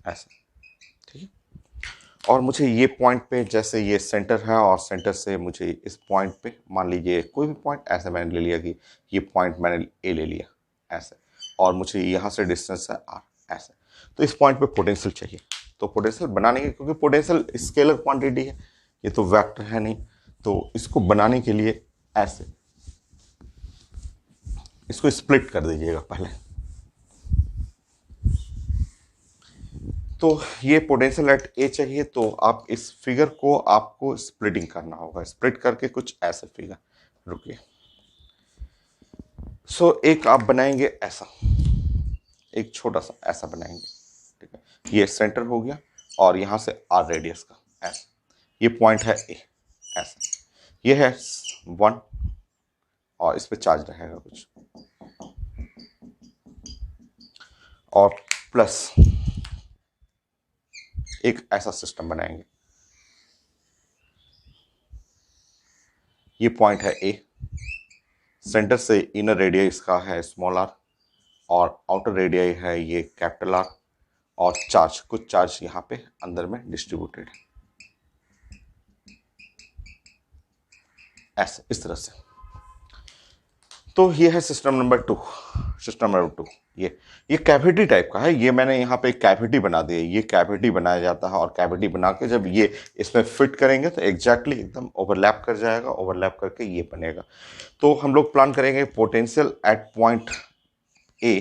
ऐसे, ठीक है। और मुझे ये पॉइंट पे, जैसे ये सेंटर है और सेंटर से मुझे इस पॉइंट पे, मान लीजिए कोई भी पॉइंट, ऐसे मैंने ले लिया कि ये पॉइंट मैंने ए ले लिया ऐसे, और मुझे यहाँ से डिस्टेंस है आर ऐसे, तो इस पॉइंट पे पोटेंशियल चाहिए। तो पोटेंशियल बनाने के, क्योंकि पोटेंशियल स्केलर क्वांटिटी है, ये तो वेक्टर है नहीं, तो इसको बनाने के लिए ऐसे इसको स्प्लिट कर दीजिएगा पहले। तो ये पोटेंशियल एट ए चाहिए, तो आप इस फिगर को आपको स्प्लिटिंग करना होगा, स्प्लिट करके कुछ ऐसे फिगर, रुकिए। सो एक आप बनाएंगे ऐसा, एक छोटा सा ऐसा बनाएंगे, ठीक है। ये सेंटर हो गया, और यहां से आर रेडियस का ऐसा, ये पॉइंट है ए ऐसा, ये है 1, और इस पे चार्ज रहेगा कुछ, और प्लस एक ऐसा सिस्टम बनाएंगे, ये पॉइंट है ए, सेंटर से इनर रेडियस इसका है स्मॉल आर, और आउटर रेडियस है ये कैपिटल आर, और चार्ज, कुछ चार्ज यहाँ पे अंदर में डिस्ट्रीब्यूटेड है ऐसे, इस तरह से। तो ये है सिस्टम नंबर 2। सिस्टम नंबर 2 ये कैविटी टाइप का है, ये मैंने यहाँ पे कैविटी बना दी है, ये कैविटी बनाया जाता है, और कैविटी बना के जब ये इसमें फिट करेंगे तो एग्जैक्टली एकदम ओवरलैप कर जाएगा, ओवरलैप करके ये बनेगा। तो हम लोग प्लान करेंगे potential at point A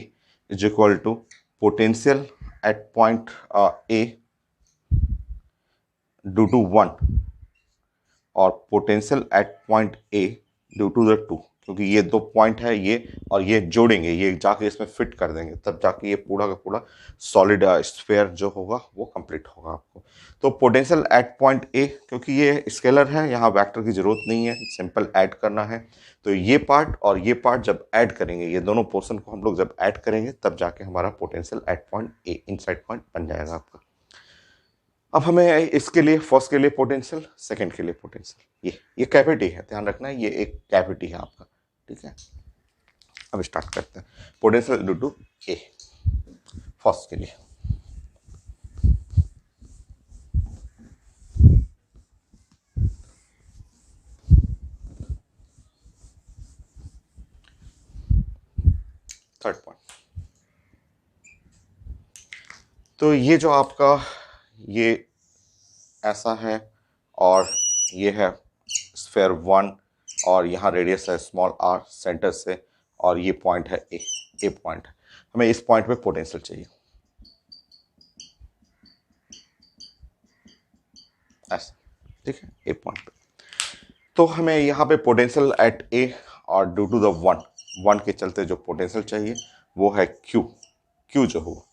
is equal to potential at point A due to 1, और potential at point A due to the 2, क्योंकि ये दो पॉइंट है ये, और ये जोड़ेंगे, ये जाके इसमें फिट कर देंगे, तब जाके ये पूरा का पूरा सॉलिड स्फीयर जो होगा वो कंप्लीट होगा आपको। तो पोटेंशियल एट पॉइंट ए, क्योंकि ये स्केलर है, यहाँ वेक्टर की जरूरत नहीं है, सिंपल ऐड करना है। तो ये पार्ट और ये पार्ट जब ऐड करेंगे, ये दोनों पोर्शन को हम लोग जब ऐड करेंगे, तब जाके हमारा potential at point A inside point बन जाएगा आपका। अब हमें इसके लिए, फर्स्ट के लिए पोटेंशियल, सेकंड के लिए पोटेंशियल, ये कैविटी है, ध्यान रखना है, ये एक कैविटी है आपका, ठीक है। अब स्टार्ट करते हैं, potential due to a first के लिए। थर्ड पॉइंट, तो ये जो आपका ये ऐसा है और ये है स्फेयर 1 और यहाँ रेडियस है स्मॉल आर सेंटर से और ये पॉइंट है ए पॉइंट। हमें इस पॉइंट पे पोटेंशियल चाहिए ऐसा, ठीक है, ए पॉइंट पे। तो हमें यहाँ पे पोटेंशियल एट ए और ड्यू टू द वन के चलते जो पोटेंशियल चाहिए वो है क्यू जो हो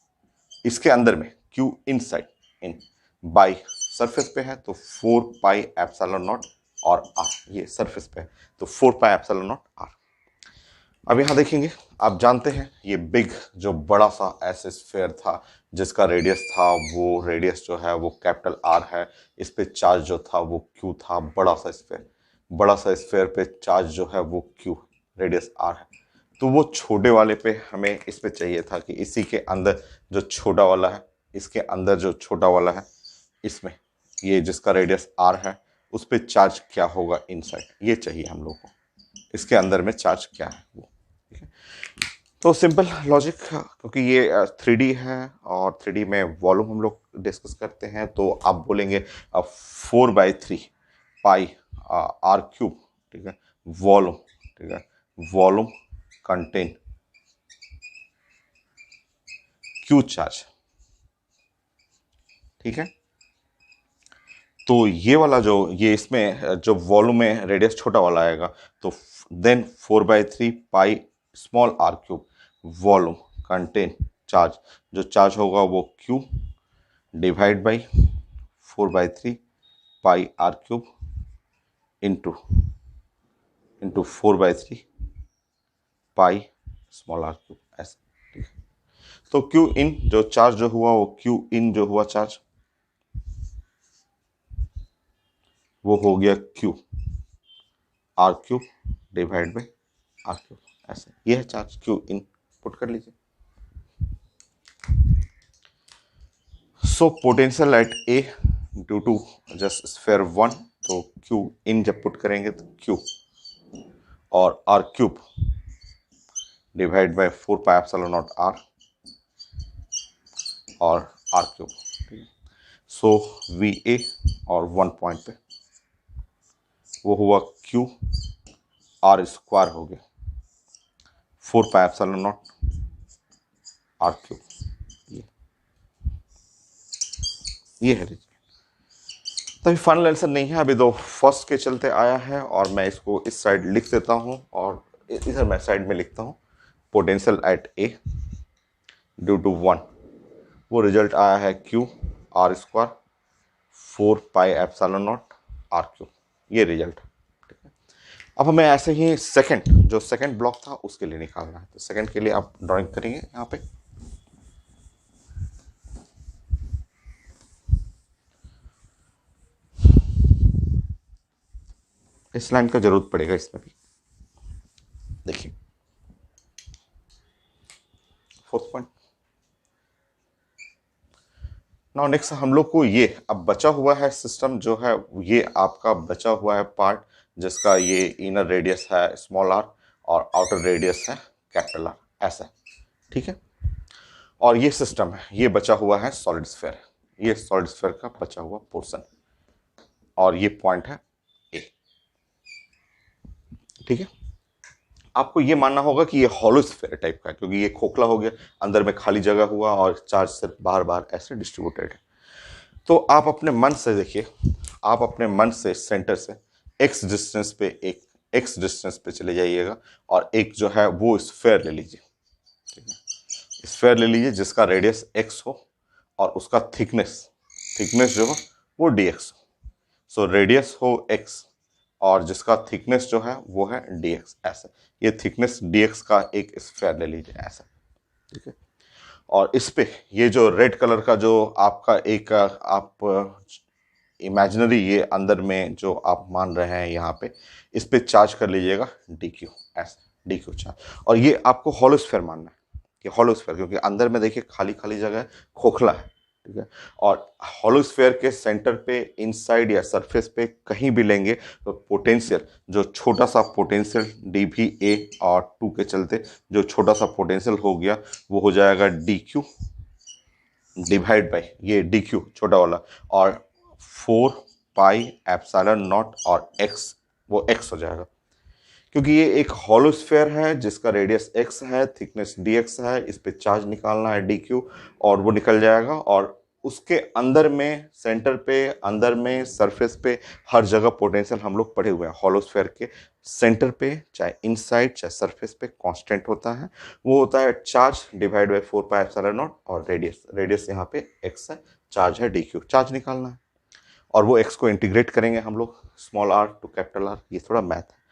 इसके अंदर में Q inside in by surface पे है तो 4 पाई एप्सिलॉन नॉट और आर, ये सरफेस पे है तो 4 पाई एप्सिलॉन नॉट आर। अब यहाँ देखेंगे, आप जानते हैं ये बिग जो बड़ा सा ऐसे स्फेयर था जिसका रेडियस था वो रेडियस जो है वो कैपिटल आर है, इस पे चार्ज जो था वो क्यू था, बड़ा सा स्फेयर पे चार्ज जो है वो क्यू रेडियस आर है। तो वो छोटे वाले पे हमें इस पे चाहिए था कि इसी के अंदर जो छोटा वाला है, इसके अंदर जो छोटा वाला है इसमें ये जिसका रेडियस आर है उस पे चार्ज क्या होगा इनसाइड, ये चाहिए हम लोग को, इसके अंदर में चार्ज क्या है वो। तो सिंपल लॉजिक, क्योंकि ये 3D है और 3D में वॉल्यूम हम लोग डिस्कस करते हैं तो आप बोलेंगे 4/3 पाई आर क्यूब, ठीक है, वॉल्यूम, ठीक है, वॉल्यूम कंटेन क्यू चार्ज, ठीक है। तो ये वाला जो ये इसमें जो वॉल्यूम में रेडियस छोटा वाला आएगा तो then 4/3 pi small are cube volume contain charge, जो चार्ज होगा वो Q divide by 4/3 pi are cube into 4/3 pi small are cube ऐसे, ठीक है। तो क्यू इन जो चार्ज जो हुआ वो क्यू इन जो हुआ चार्ज वो हो गया Q r cube divide by R cube ऐसे, ये है चार्ज क्यू इन, पुट कर लीजिए। So potential at A due to just sphere 1 तो क्यू इन जब पुट करेंगे तो क्यू और R cube divide by 4 pi epsilon naught R और R cube, so V A और 1 पॉइंट पे वो हुआ क्यू आर स्क्वायर हो गया 4 pi epsilon naught are cube, ये है रिजल्ट। तभी फाइनल आंसर नहीं है, अभी दो फर्स्ट के चलते आया है और मैं इसको इस साइड लिख देता हूँ और इधर मैं साइड में लिखता हूँ potential at A due to 1, वो रिजल्ट आया है Q r square 4 pi epsilon naught are cube, ये रिजल्ट, ठीक है। अब हमें ऐसे ही जो सेकंड ब्लॉक था उसके लिए निकालना है, तो सेकंड के लिए आप ड्राइंग करेंगे यहाँ पे। इस लाइन का जरूरत पड़ेगा इसमें भी, देखिए 4th पॉइंट। नाउ नेक्स्ट हम लोग को ये अब बचा हुआ है सिस्टम जो है, ये आपका बचा हुआ है पार्ट जिसका ये इनर रेडियस है स्मॉल आर और आउटर रेडियस है कैपिटल आर, ऐसा, ठीक है। और ये सिस्टम है, ये बचा हुआ है सॉलिड स्फीयर, ये सॉलिड स्फीयर का बचा हुआ पोर्शन और ये पॉइंट है ए, ठीक है। आपको ये मानना होगा कि ये हॉलो स्फीयर टाइप का है क्योंकि ये खोखला हो गया, अंदर में खाली जगह हुआ और चार्ज सिर्फ बाहर बाहर ऐसे डिस्ट्रीब्यूटेड है। तो आप अपने मन से देखिए, आप अपने मन से सेंटर से एक्स डिस्टेंस पे चले जाइएगा और एक जो है वो स्फीयर ले लीजिए, ठीक है। स्फीयर ले लीजिए जिसका रेडियस एक्स हो और उसका थिकनेस जो हो वो dx हो। सो रेडियस हो x और जिसका थिकनेस जो है वो है dx, ऐसा, ये थिकनेस dx का एक स्फीयर ले लीजिए ऐसा, ठीक है। और इस पे ये जो रेड कलर का जो आपका एक आप इमेजिनरी ये अंदर में जो आप मान रहे हैं यहाँ पे, इस पे चार्ज कर लीजिएगा dq, ऐसा dq चार्ज। और ये आपको हॉलो स्फीयर मानना है कि हॉलो स्फीयर, क्योंकि अंदर में देखिए खाली खाली जगह है, खोखला है, ठीक है। और हॉलो स्फीयर के सेंटर पे इनसाइड या सरफेस पे कहीं भी लेंगे तो पोटेंशियल जो छोटा सा पोटेंशियल dv a और 2 के चलते जो छोटा सा पोटेंशियल हो गया वो हो जाएगा dq डिवाइड बाई ये डी क्यू छोटा वाला, और 4 पाई एप्सिलॉन नॉट और एक्स, वो एक्स हो जाएगा क्योंकि ये एक हॉलो स्फीयर है जिसका रेडियस एक्स है, थिकनेस डी एक्स है, इस पे चार्ज निकालना है डी क्यू, और वो निकल जाएगा। और उसके अंदर में, सेंटर पे, अंदर में, सरफेस पे, हर जगह पोटेंशियल हम लोग पढ़े हुए हैं। हॉलो स्फीयर के सेंटर पे चाहे इनसाइड चाहे सरफेस पे कांस्टेंट होता है, वो होता है charge divide by 4 pi epsilon naught, और रेडियस, रेडियस यहाँ पे एक्स है, चार्ज है डी क्यू, चार्ज निकालना है। और वो एक्स को इंटीग्रेट करेंगे हम लोग, small are to capital R, ये थोड़ा मैथ है।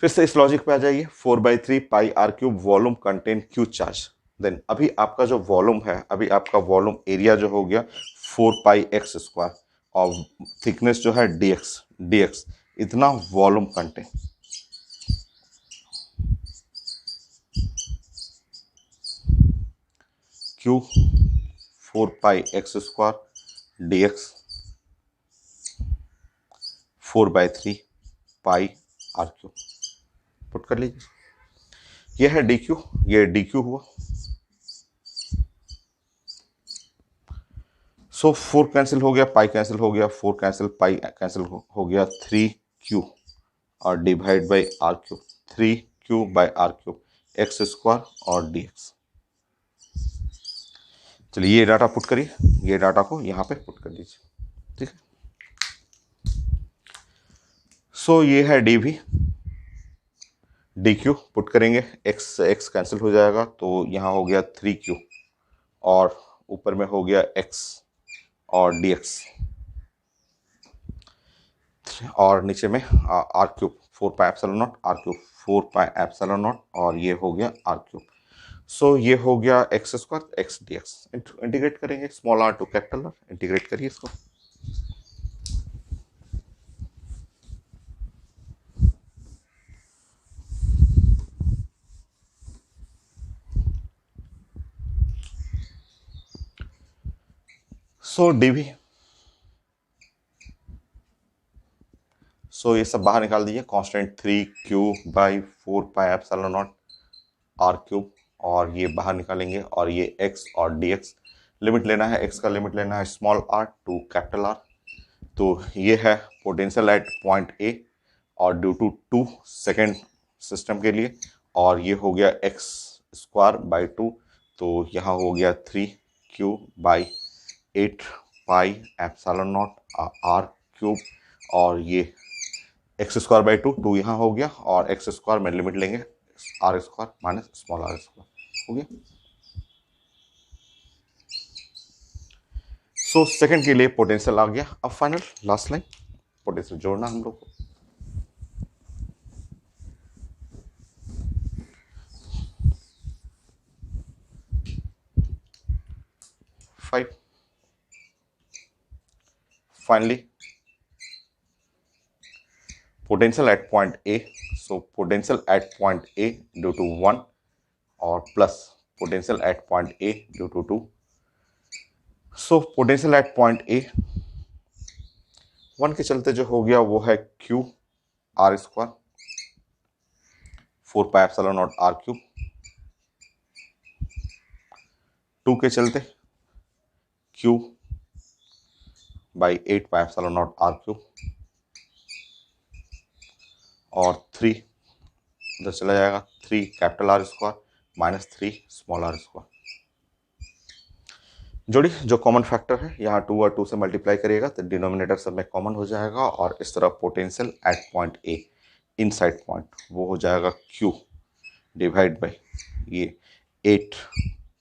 फिर से इस लॉजिक पे आ जाइए, 4/3 pi r cube volume contain Q charge. Then अभी आपका जो वॉल्यूम है, अभी आपका वॉल्यूम एरिया जो हो गया 4 पाई x स्क्वायर, और थिकनेस जो है डी एक्स, इतना वॉल्यूम कंटेन। क्यू 4 पाई x square D x 4/3 pi r cube, put कर लीजिए। ये है डी क्यू, ये डी क्यू हुआ। सो 4 कैंसिल हो गया, पाई कैंसिल हो गया, 4 कैंसिल, पाई कैंसिल हो गया, 3 क्यू और डिवाइड बाई आर क्यूब, 3 क्यू/r क्यूब एक्स स्क्वायर और डी एक्स। चलिए ये डाटा पुट करिए, ये डाटा को यहाँ पे पुट कर दीजिए, ठीक है। सो ये है d V, d Q put करेंगे, एक्स एक्स कैंसिल हो जाएगा, तो यहाँ हो गया 3 क्यू, और ऊपर में हो गया एक्स और डी एक्स, और नीचे में r cube 4 pi epsilon naught are cube, 4 pi epsilon naught, और ये हो गया आर क्यूब। सो ये हो गया X square X D X. Integrate करेंगे, small are to capital R, integrate करिए इसको। सो डीवी, सो ये सब बाहर निकाल दीजिए, कांस्टेंट 3 क्यू/4 pi epsilon naught are cube, और ये बाहर निकालेंगे, और ये एक्स और डी एक्स, लिमिट लेना है, एक्स का लिमिट लेना है small are to capital R. तो ये है पोटेंशियल एट पॉइंट ए, और ड्यू टू 2 सेकेंड सिस्टम के लिए, और ये हो गया एक्स स्क्वायर बाई 2, तो यहाँ हो गया 3 क्यू/8 pi epsilon naught are cube, और ये एक्स स्क्वायर बाई 2 यहाँ हो गया, और एक्स स्क्वायर में लिमिट लेंगे R square minus small r square, हो गया। सो सेकंड के लिए पोटेंशियल आ गया। अब फाइनल लास्ट लाइन, पोटेंशियल जोड़ना हम लोग को। Five, finally potential at point A, so potential at point A due to 1 और plus potential at point A due to 2, so potential at point A 1 के चलते जो हो गया वो है Q R square 4 pi epsilon naught R cube, 2 के चलते Q by 8 pi epsilon naught R cube, और 3 इधर चला जाएगा, 3 capital R square minus 3 small r square. जोड़ी जो कॉमन फैक्टर है, यहाँ 2 और 2 से मल्टीप्लाई करिएगा तो डिनोमिनेटर सब में कॉमन हो जाएगा, और इस तरह potential at point A inside point वो हो जाएगा Q डिवाइड बाई ये 8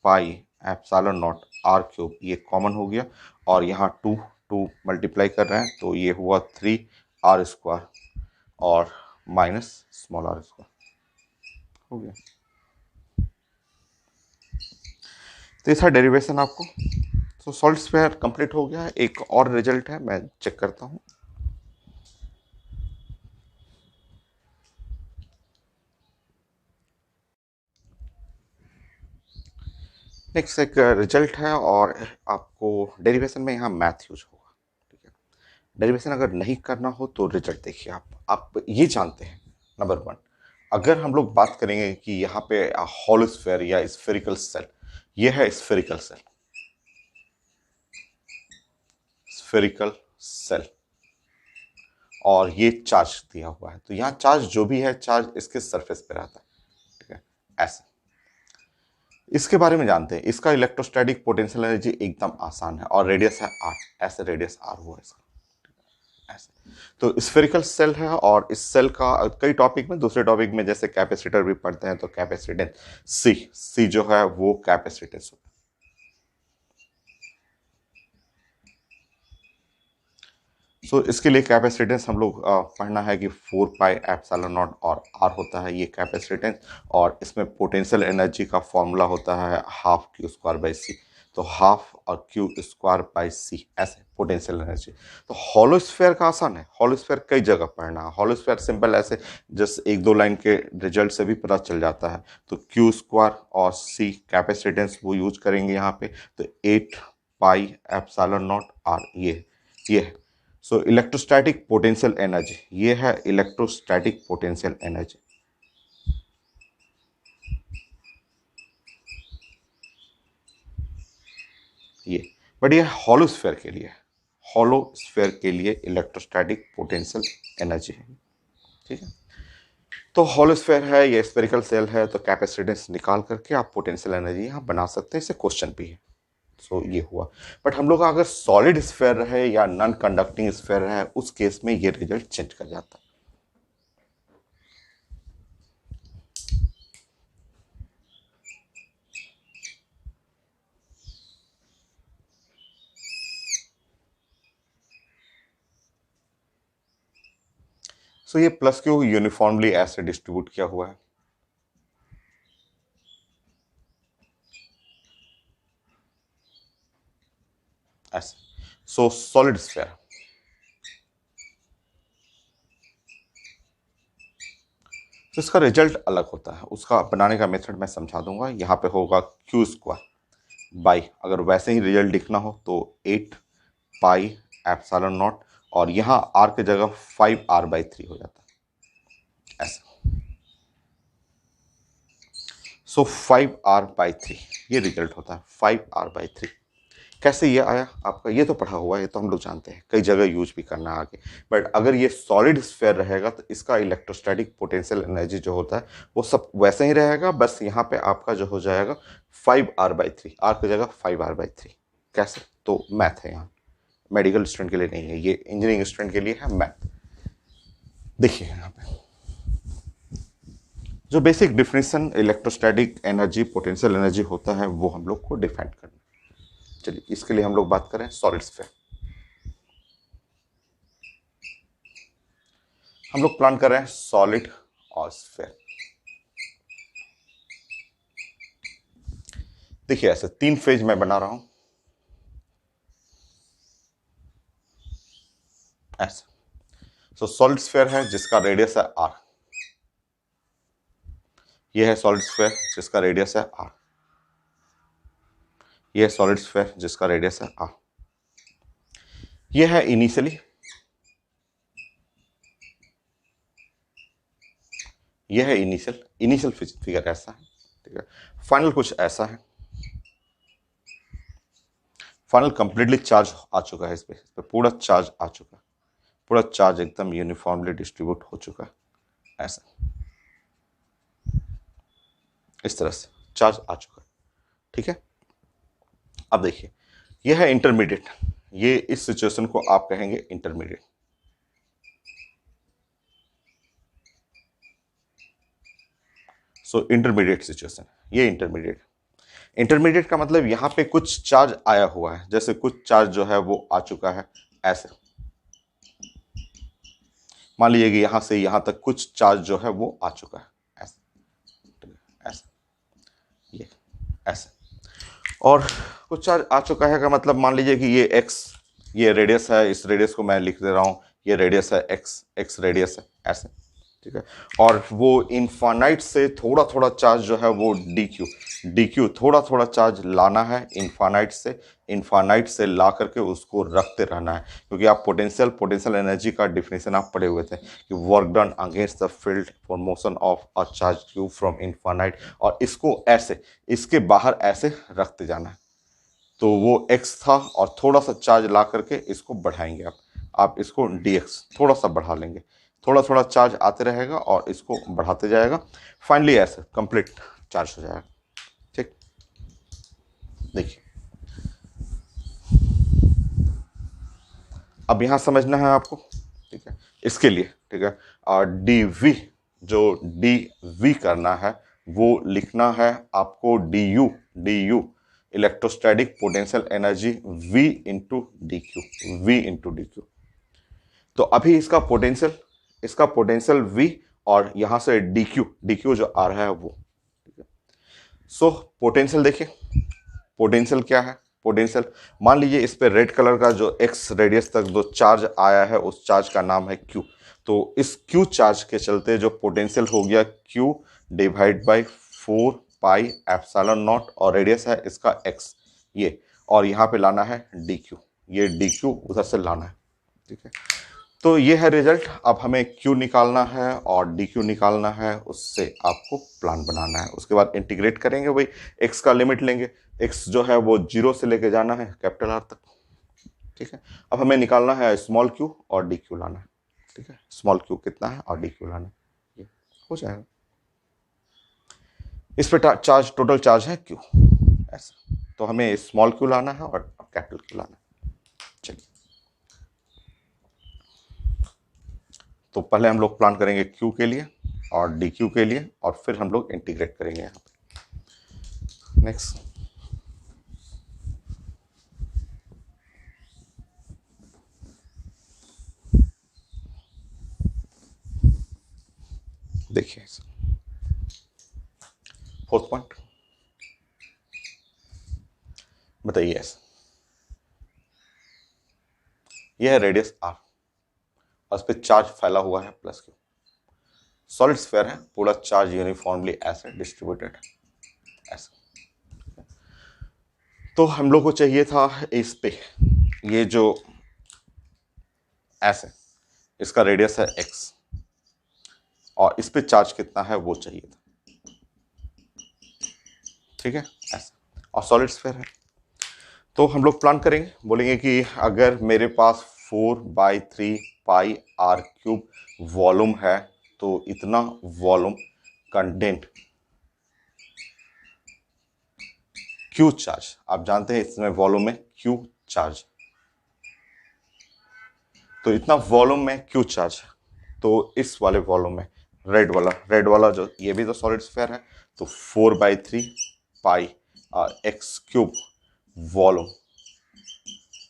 pi epsilon naught R cube, ये कॉमन हो गया, और यहाँ 2 मल्टीप्लाई कर रहे हैं तो ये हुआ 3 R स्क्वायर और माइनस स्मॉल आर स्क्वायर, हो गया। तो ये था डेरिवेशन आपको। तो सॉल्ट स्फीयर कंप्लीट हो गया। एक और रिजल्ट है, मैं चेक करता हूँ। नेक्स्ट एक रिजल्ट है, और आपको डेरिवेशन में यहाँ मैथ यूज होगा, ठीक है। डेरिवेशन अगर नहीं करना हो तो रिजल्ट देखिए। आप ये जानते हैं, नंबर 1, अगर हम लोग बात करेंगे कि यहाँ पे हॉलो स्फीयर या स्फेरिकल सेल, ये है स्फेरिकल सेल, स्फेरिकल सेल और ये चार्ज दिया हुआ है, तो यहाँ चार्ज जो भी है चार्ज इसके सरफेस पे रहता है, ठीक है, ऐसे। इसके बारे में जानते हैं, इसका इलेक्ट्रोस्टैटिक पोटेंशियल एनर्जी एकदम आसान है और रेडियस है आर, ऐसे रेडियस आर हुआ इसका, ऐसे। तो स्फेरिकल सेल है और इस सेल का कई टॉपिक में, दूसरे टॉपिक में जैसे कैपेसिटर भी पढ़ते हैं, तो कैपेसिटेंस सी जो है वो कैपेसिटेंस होता है। सो इसके लिए कैपेसिटेंस हम लोग पढ़ना है कि 4 पाई एप्सिलॉन नॉट और आर होता है ये कैपेसिटेंस, और इसमें पोटेंशियल एनर्जी का फॉर्मूला होता है हाफ क्यू स्क्वायर बाई सी, तो हाफ और क्यू स्क्वायर बाई सी, ऐसे पोटेंशियल एनर्जी। तो हॉलोस्फेयर का आसान है, हॉलोस्फेयर कई जगह पढ़ना है, हॉलोस्फेयर सिंपल ऐसे जस्ट एक दो लाइन के रिजल्ट से भी पता चल जाता है। तो क्यू स्क्वायर और सी कैपेसिटेंस वो यूज करेंगे यहाँ पे, तो 8 पाई एप्सिलॉन नॉट आर ये है। सो इलेक्ट्रोस्टैटिक पोटेंशियल एनर्जी, ये है इलेक्ट्रोस्टैटिक पोटेंशियल एनर्जी। ये बट ये हॉलोस्फेयर के लिए, हॉलोस्फेयर के लिए इलेक्ट्रोस्टैटिक पोटेंशियल एनर्जी है, ठीक है। तो हॉलोस्फेयर है, ये स्फेरिकल सेल है, तो कैपेसिटेंस निकाल करके आप पोटेंशियल एनर्जी यहाँ बना सकते हैं, इसे क्वेश्चन भी है। सो ये हुआ। बट हम लोग अगर सॉलिड स्फेयर रहे या नॉन कंडक्टिंग स्फेयर रहे, उस केस में ये रिजल्ट चेंज कर जाता है। सो ये प्लस क्यू यूनिफॉर्मली ऐसे डिस्ट्रीब्यूट किया हुआ है, ऐसे। सो सॉलिड स्फेयर, तो इसका रिजल्ट अलग होता है, उसका बनाने का मेथड मैं समझा दूंगा। यहाँ पे होगा क्यू स्क्वायर बाई, अगर वैसे ही रिजल्ट लिखना हो तो 8 पाई एप्सिलॉन नॉट, और यहाँ आर की जगह 5r/3 हो जाता है, ऐसा। सो 5r/3 ये रिजल्ट होता है, 5r/3। कैसे ये आया आपका, ये तो पढ़ा हुआ है, ये तो हम लोग जानते हैं, कई जगह यूज भी करना है आगे। बट अगर ये सॉलिड स्फेयर रहेगा तो इसका इलेक्ट्रोस्टैटिक पोटेंशियल एनर्जी जो होता है वो सब वैसे ही रहेगा, बस यहाँ पे आपका जो हो जाएगा 5r/3, आर की जगह 5r/3। कैसे, तो मैथ है यहाँ, मेडिकल स्टूडेंट के लिए नहीं है, ये इंजीनियरिंग स्टूडेंट के लिए है मैथ। देखिए यहाँ पे जो basic definition electrostatic energy potential energy होता है वो हम लोग को डिफाइन करना। चलिए इसके लिए हम लोग बात करें सॉलिड स्फेयर। हम लोग प्लान कर रहे हैं सॉलिड और स्फेयर। देखिए ऐसे 3 फेज में बना रहा हूं, ऐसे। सो सॉलिड स्फेयर है जिसका रेडियस है आर, ये है सॉलिड स्फेयर जिसका रेडियस है आर, ये है सॉलिड स्फेयर जिसका रेडियस है आर। ये है इनिशियली, ये है इनिशियल फिगर ऐसा है, ठीक है। फाइनल कुछ ऐसा है, फाइनल कंप्लीटली चार्ज आ चुका है, इस पे पूरा चार्ज आ चुका है, पूरा चार्ज एकदम यूनिफॉर्मली डिस्ट्रीब्यूट हो चुका है, ऐसा। इस तरह से चार्ज आ चुका है, ठीक है। अब देखिए यह है इंटरमीडिएट, ये इस सिचुएशन को आप कहेंगे इंटरमीडिएट। सो इंटरमीडिएट सिचुएशन, ये इंटरमीडिएट का मतलब यहां पे कुछ चार्ज आया हुआ है, जैसे कुछ चार्ज जो है वो आ चुका है, ऐसे। मान लीजिए कि यहां से यहां तक कुछ चार्ज जो है वो आ चुका है, ऐसे ऐसे, ये ऐसे। और कुछ चार्ज आ चुका है का मतलब मान लीजिए कि ये एक्स, ये रेडियस है, इस रेडियस को मैं लिख दे रहा हूं, ये रेडियस है एक्स रेडियस है, ऐसे, ठीक है। और वो इनफाइनाइट से थोड़ा थोड़ा चार्ज जो है वो डी क्यू थोड़ा थोड़ा चार्ज लाना है इनफाइनाइट से ला करके उसको रखते रहना है, क्योंकि आप पोटेंशियल एनर्जी का डिफिनेशन आप पढ़े हुए थे कि work done against the field for motion of a charge cube from infinite, और इसको ऐसे इसके बाहर ऐसे रखते जाना है, तो वो x था और थोड़ा सा चार्ज ला करके इसको बढ़ाएंगे आप इसको dx थोड़ा सा बढ़ा लेंगे, थोड़ा थोड़ा चार्ज आते रहेगा और इसको बढ़ाते जाएगा, फाइनली ऐसे कंप्लीट चार्ज हो जाएगा। ठीक, देखिए अब यहां समझना है आपको, ठीक है, इसके लिए, ठीक है, और dv जो dv करना है वो लिखना है आपको du electrostatic potential energy v into D Q, तो अभी इसका पोटेंशियल v और यहां से dq जो आ रहा है वो, ठीक है। सो पोटेंशियल देखिए, पोटेंशियल क्या है, पोटेंशियल मान लीजिए इस पे रेड कलर का जो x रेडियस तक जो चार्ज आया है उस चार्ज का नाम है q, तो इस q चार्ज के चलते जो पोटेंशियल हो गया q divide by 4 pi epsilon naught और रेडियस है इसका x ये, और यहाँ पे लाना है dq, ये dq उधर से लाना है, ठीक है। तो ये है रिजल्ट। अब हमें q निकालना है और dq निकालना है, उससे आपको प्लान बनाना है, उसके बाद इंटीग्रेट करेंगे, वही x का लिमिट लेंगे, x जो है वो 0 से लेके जाना है कैपिटल R तक, ठीक है। अब हमें निकालना है स्मॉल q और dq लाना है, ठीक है, स्मॉल q कितना है और dq लाना है, ये हो जाएगा। इस पे चार्ज टोटल चार्ज है q ऐसा, तो हमें स्मॉल q लाना है और कैपिटल q लाना है। चलिए, तो पहले हम लोग प्लान करेंगे q के लिए और dq के लिए और फिर हम लोग इंटीग्रेट करेंगे यहाँ पे। नेक्स्ट, देखिए फोर्थ पॉइंट बताइए ऐसा, यह है रेडियस r और उस पर चार्ज फैला हुआ है प्लस q, सॉलिड स्फीयर है, पूरा चार्ज यूनिफॉर्मली ऐसे डिस्ट्रीब्यूटेड है ऐसा। तो हम लोग को चाहिए था इस पे ये जो ऐसे इसका रेडियस है x और इस पे चार्ज कितना है वो चाहिए था, ठीक है ऐसा, और सॉलिड स्फीयर है। तो हम लोग प्लान करेंगे, बोलेंगे कि अगर मेरे पास 4/3 पाई आर क्यूब वॉल्यूम है तो इतना वॉल्यूम कंटेंट क्यू चार्ज, आप जानते हैं इसमें वॉल्यूम में क्यू चार्ज, तो इतना वॉल्यूम में क्यू चार्ज, तो इस वाले वॉल्यूम में रेड वाला जो ये भी तो सॉलिड स्फीयर है, तो 4/3 pi X cube volume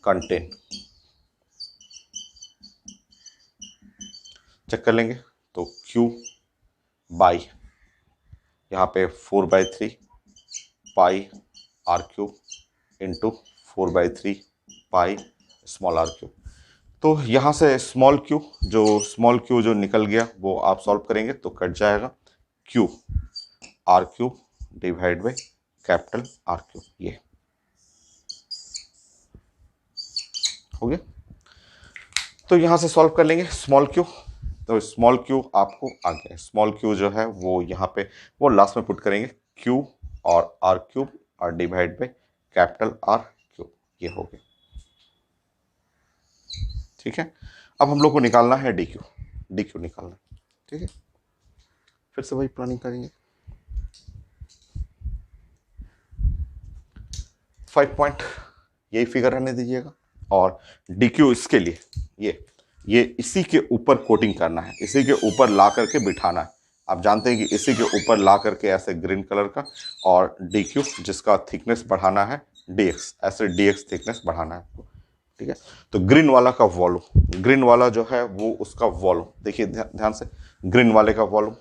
content, check कर लेंगे, तो Q बाई यहाँ पे 4/3 pi are cube into 4/3 pi small are cube, तो यहाँ से स्मॉल क्यू जो निकल गया वो आप सॉल्व करेंगे तो कट जाएगा Q R cube divide by capital R cube, ये हो गया। तो यहाँ से सॉल्व कर लेंगे स्मॉल क्यू, तो स्मॉल क्यू आपको आ गया, स्मॉल क्यू जो है वो यहाँ पे वो लास्ट में पुट करेंगे क्यू और आर क्यूब और divide by capital R cube, ये हो गया, ठीक है। अब हम लोग को निकालना है डी क्यू निकालना है, ठीक है, फिर से वही प्लानिंग करेंगे। 5 पॉइंट यही फिगर रहने दीजिएगा और डी क्यू इसके लिए ये इसी के ऊपर कोटिंग करना है, इसी के ऊपर ला करके बिठाना है, आप जानते हैं कि इसी के ऊपर ला करके ऐसे ग्रीन कलर का, और डी क्यू जिसका थिकनेस बढ़ाना है dx, ऐसे dx थिकनेस बढ़ाना है आपको, ठीक है। तो ग्रीन वाला का वॉल्यूम, ग्रीन वाला जो है वो उसका वॉल्यूम, देखिए ध्यान से, ग्रीन वाले का वॉल्यूम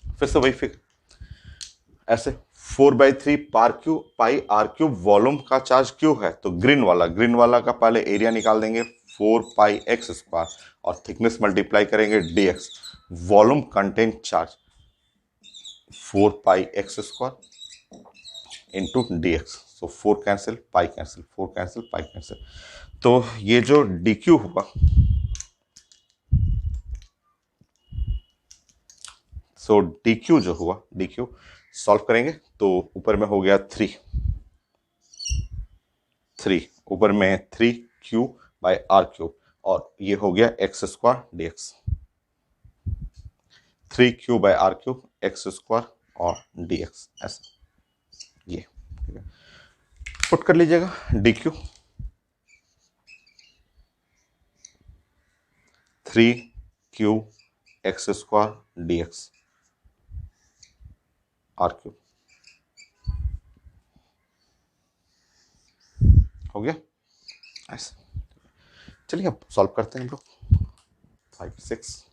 फिर से वही फिगर ऐसे 4/3 पाई आर क्यूब वॉल्यूम का चार्ज क्यू है, तो ग्रीन वाला का पहले एरिया निकाल देंगे 4 पाई एक्स स्क्वायर और थिकनेस मल्टीप्लाई करेंगे dx, वॉल्यूम कंटेंट चार्ज 4 पाई एक्स स्क्वायर इंटू dx, सो 4 cancel pi cancel, 4 cancel pi cancel, तो ये जो dq हुआ, सो dq जो हुआ, dq सॉल्व करेंगे तो ऊपर में हो गया 3 3, ऊपर में 3q/r³ और ये हो गया x² dx। 3q/r³ x² और dx ऐसा, ये ठीक है। पुट कर लीजिएगा dq 3q(x²) dx r³ हो गया ऐसे। चलिए अब सॉल्व करते हैं हम लोग। 5 6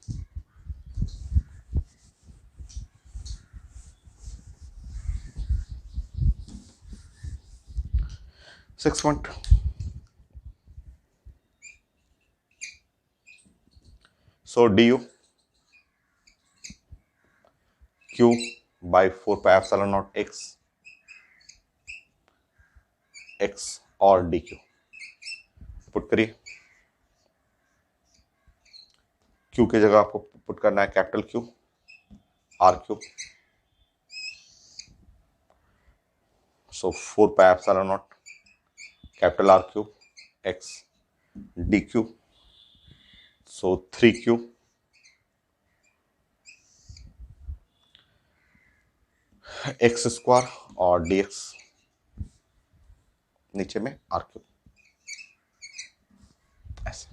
6 1 so du q/4πε0 x और dq पुट करिए। q की जगह आपको पुट करना है कैपिटल Q r³, सो 4πε0 कैपिटल R³ x dq, सो 3q x² और dx नीचे में r³। ऐसे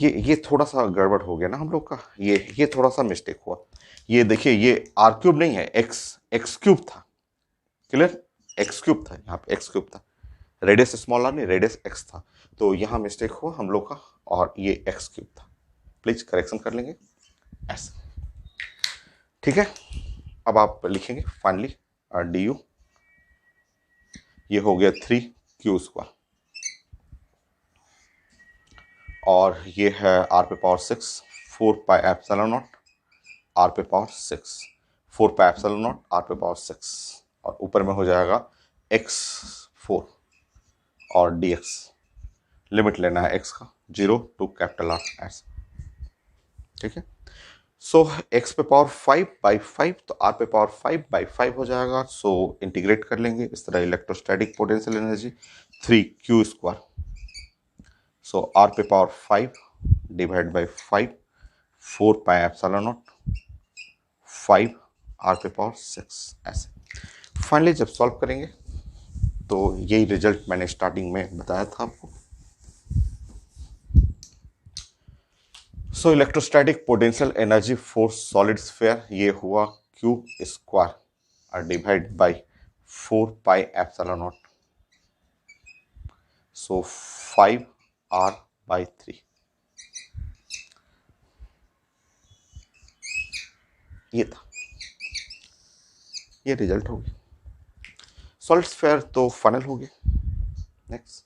ये थोड़ा सा गड़बड़ हो गया ना हम लोग का, ये थोड़ा सा मिस्टेक हुआ। ये देखिए ये r³ नहीं है, x³ था। क्लियर, x³ था, यहाँ पे x³ था। रेडियस स्मॉल आर नहीं, रेडियस x था, तो यहाँ मिस्टेक हुआ हम लोग का और ये x³ था। प्लीज करेक्शन कर लेंगे ऐसे, ठीक है। अब आप लिखेंगे फाइनली du, ये हो गया 3q² और ये है r⁴ 4πε0 r⁴ 4πε0 r⁴ और ऊपर में हो जाएगा x4 और dx। लिमिट लेना है x का 0 to R ऐसा, ठीक है। सो x⁵5/5 तो r⁵5/5 हो जाएगा। सो इंटीग्रेट कर लेंगे इस तरह, electrostatic potential energy 3q², so r⁵5 divide by 5 4πε0 5 r⁵ ऐसे। फाइनली जब सॉल्व करेंगे तो यही रिजल्ट मैंने स्टार्टिंग में बताया था आपको। सो electrostatic potential energy for solid sphere ये हुआ q² divide by 4πε0, so 5r/3। ये था, ये रिजल्ट हो गया। सॉलिड स्फीयर तो फनल हो गया। नेक्स्ट